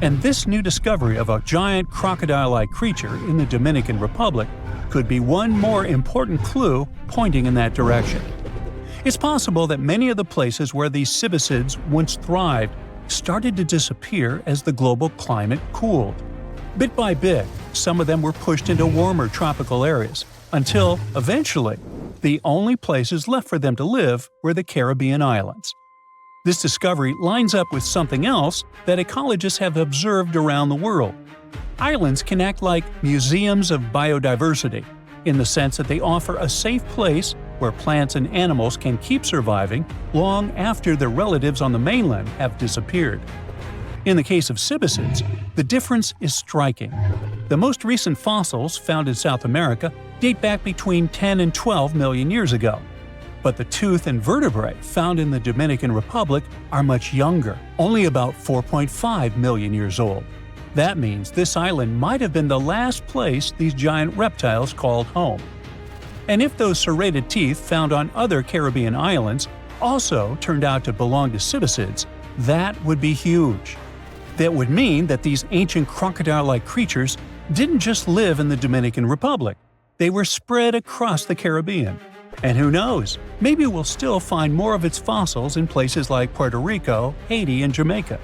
And this new discovery of a giant crocodile-like creature in the Dominican Republic could be one more important clue pointing in that direction. It's possible that many of the places where these cebicids once thrived started to disappear as the global climate cooled. Bit by bit, some of them were pushed into warmer tropical areas, until, eventually, the only places left for them to live were the Caribbean islands. This discovery lines up with something else that ecologists have observed around the world. Islands can act like museums of biodiversity, in the sense that they offer a safe place where plants and animals can keep surviving long after their relatives on the mainland have disappeared. In the case of cebicids, the difference is striking. The most recent fossils found in South America date back between 10 and 12 million years ago. But the tooth and vertebrae found in the Dominican Republic are much younger, only about 4.5 million years old. That means this island might have been the last place these giant reptiles called home. And if those serrated teeth found on other Caribbean islands also turned out to belong to cebicids, that would be huge. That would mean that these ancient crocodile-like creatures didn't just live in the Dominican Republic. They were spread across the Caribbean. And who knows, maybe we'll still find more of its fossils in places like Puerto Rico, Haiti, and Jamaica.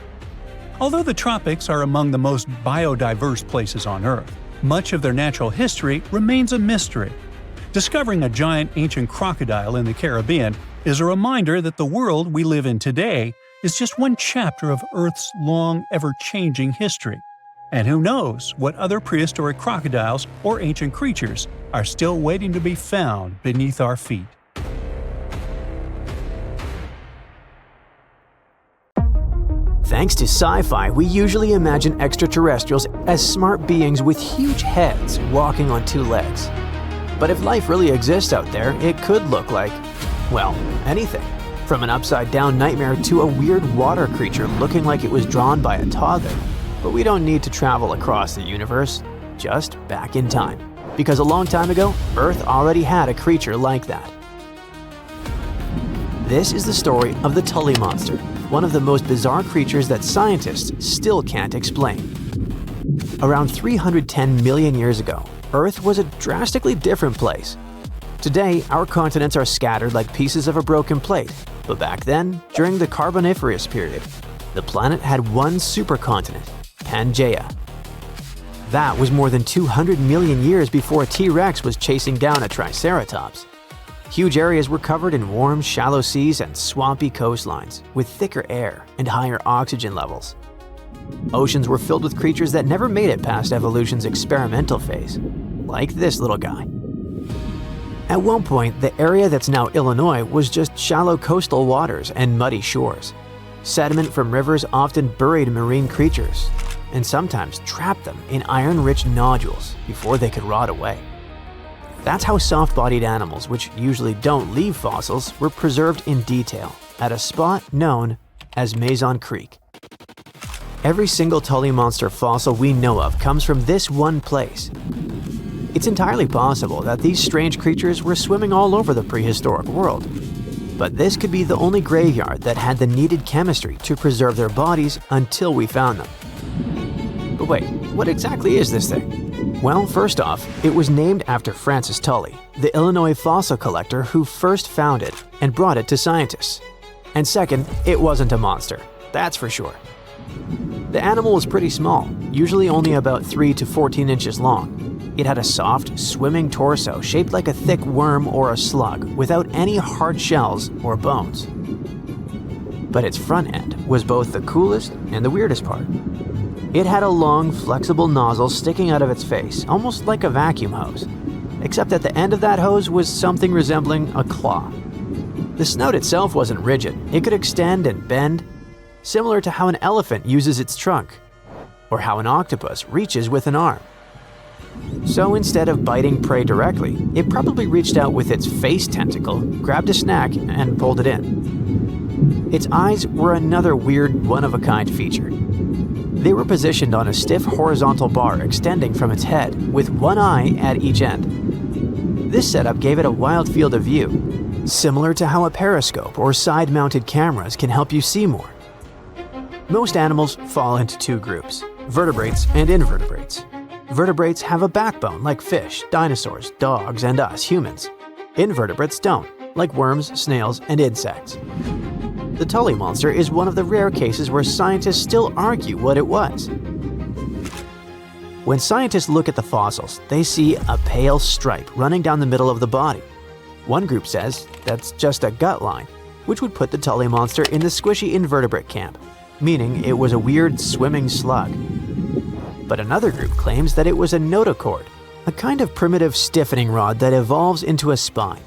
Although the tropics are among the most biodiverse places on Earth, much of their natural history remains a mystery. Discovering a giant ancient crocodile in the Caribbean is a reminder that the world we live in today is just one chapter of Earth's long, ever-changing history. And who knows what other prehistoric crocodiles or ancient creatures are still waiting to be found beneath our feet. Thanks to sci-fi, we usually imagine extraterrestrials as smart beings with huge heads walking on 2 legs. But if life really exists out there, it could look like, well, anything. From an upside-down nightmare to a weird water creature looking like it was drawn by a toddler. But we don't need to travel across the universe, just back in time. Because a long time ago, Earth already had a creature like that. This is the story of the Tully monster, one of the most bizarre creatures that scientists still can't explain. Around 310 million years ago, Earth was a drastically different place. Today, our continents are scattered like pieces of a broken plate, but back then, during the Carboniferous period, the planet had one supercontinent, Pangaea. That was more than 200 million years before a T-Rex was chasing down a Triceratops. Huge areas were covered in warm, shallow seas and swampy coastlines, with thicker air and higher oxygen levels. Oceans were filled with creatures that never made it past evolution's experimental phase, like this little guy. At one point, the area that's now Illinois was just shallow coastal waters and muddy shores. Sediment from rivers often buried marine creatures, and sometimes trapped them in iron-rich nodules before they could rot away. That's how soft-bodied animals, which usually don't leave fossils, were preserved in detail at a spot known as Mason Creek. Every single Tully monster fossil we know of comes from this one place. It's entirely possible that these strange creatures were swimming all over the prehistoric world. But this could be the only graveyard that had the needed chemistry to preserve their bodies until we found them. But wait, what exactly is this thing? Well, first off, it was named after Francis Tully, the Illinois fossil collector who first found it and brought it to scientists. And second, it wasn't a monster, that's for sure. The animal was pretty small, usually only about 3 to 14 inches long. It had a soft, swimming torso shaped like a thick worm or a slug without any hard shells or bones. But its front end was both the coolest and the weirdest part. It had a long, flexible nozzle sticking out of its face, almost like a vacuum hose, except at the end of that hose was something resembling a claw. The snout itself wasn't rigid, it could extend and bend, similar to how an elephant uses its trunk, or how an octopus reaches with an arm. So instead of biting prey directly, it probably reached out with its face tentacle, grabbed a snack, and pulled it in. Its eyes were another weird, one-of-a-kind feature. They were positioned on a stiff horizontal bar extending from its head, with one eye at each end. This setup gave it a wild field of view, similar to how a periscope or side-mounted cameras can help you see more. Most animals fall into two groups, vertebrates and invertebrates. Vertebrates have a backbone like fish, dinosaurs, dogs, and us humans. Invertebrates don't, like worms, snails, and insects. The Tully monster is one of the rare cases where scientists still argue what it was. When scientists look at the fossils, they see a pale stripe running down the middle of the body. One group says that's just a gut line, which would put the Tully monster in the squishy invertebrate camp, meaning it was a weird swimming slug. But another group claims that it was a notochord, a kind of primitive stiffening rod that evolves into a spine.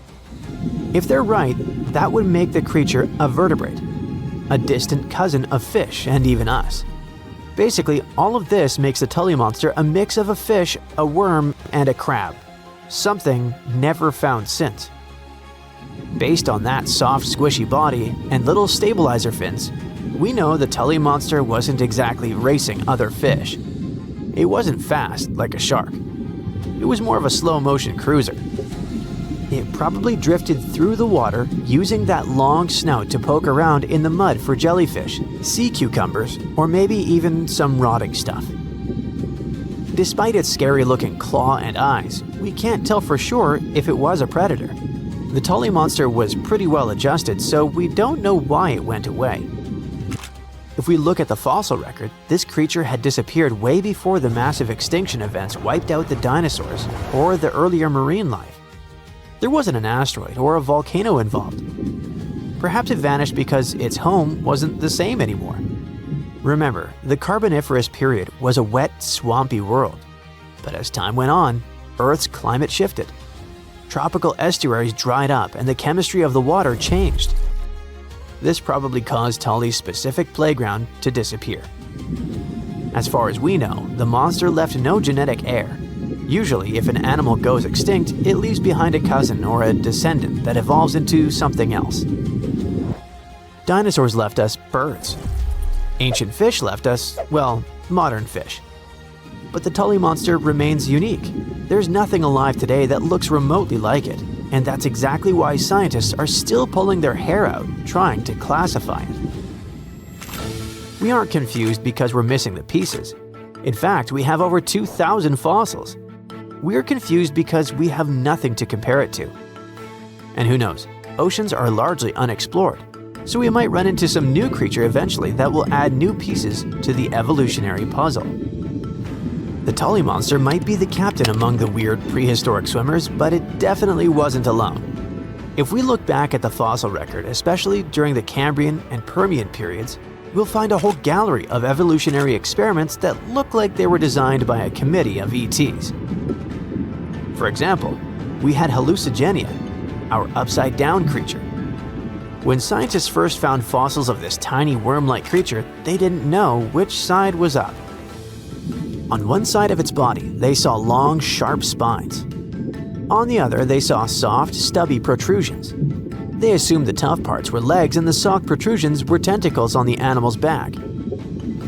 If they're right, that would make the creature a vertebrate, a distant cousin of fish and even us. Basically, all of this makes the Tully monster a mix of a fish, a worm, and a crab, something never found since. Based on that soft, squishy body and little stabilizer fins, we know the Tully monster wasn't exactly racing other fish. It wasn't fast like a shark. It was more of a slow-motion cruiser. It probably drifted through the water using that long snout to poke around in the mud for jellyfish, sea cucumbers, or maybe even some rotting stuff. Despite its scary-looking claw and eyes, we can't tell for sure if it was a predator. The Tully monster was pretty well adjusted, so we don't know why it went away. If we look at the fossil record, this creature had disappeared way before the massive extinction events wiped out the dinosaurs or the earlier marine life. There wasn't an asteroid or a volcano involved. Perhaps it vanished because its home wasn't the same anymore. Remember, the Carboniferous period was a wet, swampy world. But as time went on, Earth's climate shifted. Tropical estuaries dried up and the chemistry of the water changed. This probably caused Tully's specific playground to disappear. As far as we know, the monster left no genetic heir. Usually, if an animal goes extinct, it leaves behind a cousin or a descendant that evolves into something else. Dinosaurs left us birds. Ancient fish left us, well, modern fish. But the Tully monster remains unique. There's nothing alive today that looks remotely like it, and that's exactly why scientists are still pulling their hair out trying to classify it. We aren't confused because we're missing the pieces. In fact, we have over 2,000 fossils. We're confused because we have nothing to compare it to. And who knows, oceans are largely unexplored, so we might run into some new creature eventually that will add new pieces to the evolutionary puzzle. The Tully monster might be the captain among the weird prehistoric swimmers, but it definitely wasn't alone. If we look back at the fossil record, especially during the Cambrian and Permian periods, we'll find a whole gallery of evolutionary experiments that look like they were designed by a committee of ETs. For example, we had hallucigenia, our upside-down creature. When scientists first found fossils of this tiny worm-like creature, they didn't know which side was up. On one side of its body, they saw long, sharp spines. On the other, they saw soft, stubby protrusions. They assumed the tough parts were legs and the soft protrusions were tentacles on the animal's back.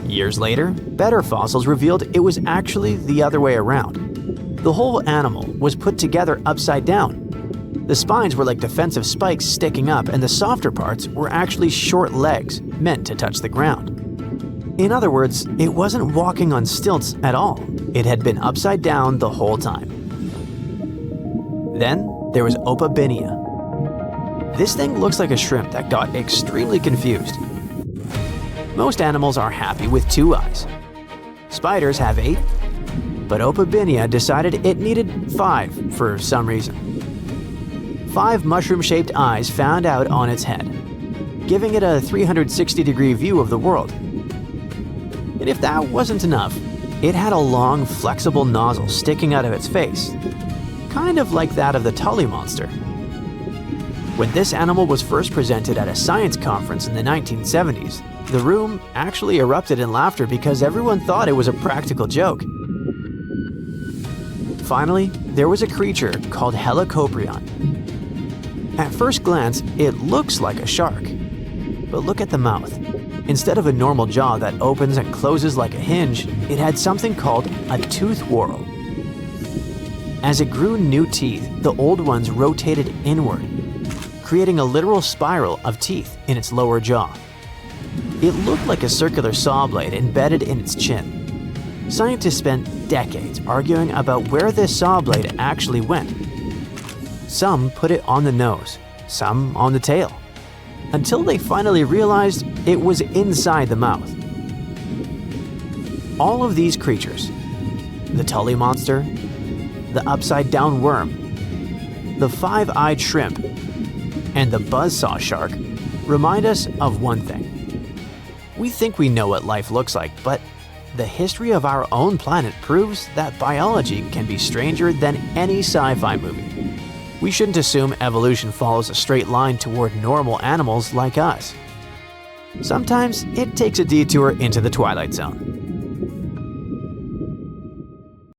Years later, better fossils revealed it was actually the other way around. The whole animal was put together upside down. The spines were like defensive spikes sticking up, and the softer parts were actually short legs meant to touch the ground. In other words, it wasn't walking on stilts at all. It had been upside down the whole time. Then there was Opabinia. This thing looks like a shrimp that got extremely confused. Most animals are happy with 2 eyes. Spiders have 8, but Opabinia decided it needed 5 for some reason. 5 mushroom-shaped eyes found out on its head, giving it a 360-degree view of the world. And if that wasn't enough, it had a long, flexible nozzle sticking out of its face, kind of like that of the Tully monster. When this animal was first presented at a science conference in the 1970s, the room actually erupted in laughter because everyone thought it was a practical joke. Finally, there was a creature called Helicoprion. At first glance, it looks like a shark. But look at the mouth. Instead of a normal jaw that opens and closes like a hinge, it had something called a tooth whorl. As it grew new teeth, the old ones rotated inward, creating a literal spiral of teeth in its lower jaw. It looked like a circular saw blade embedded in its chin. Scientists spent decades arguing about where this saw blade actually went. Some put it on the nose, some on the tail, until they finally realized it was inside the mouth. All of these creatures, the Tully monster, the upside-down worm, the 5-eyed shrimp, and the buzzsaw shark, remind us of one thing. We think we know what life looks like, but the history of our own planet proves that biology can be stranger than any sci-fi movie. We shouldn't assume evolution follows a straight line toward normal animals like us. Sometimes it takes a detour into the Twilight Zone.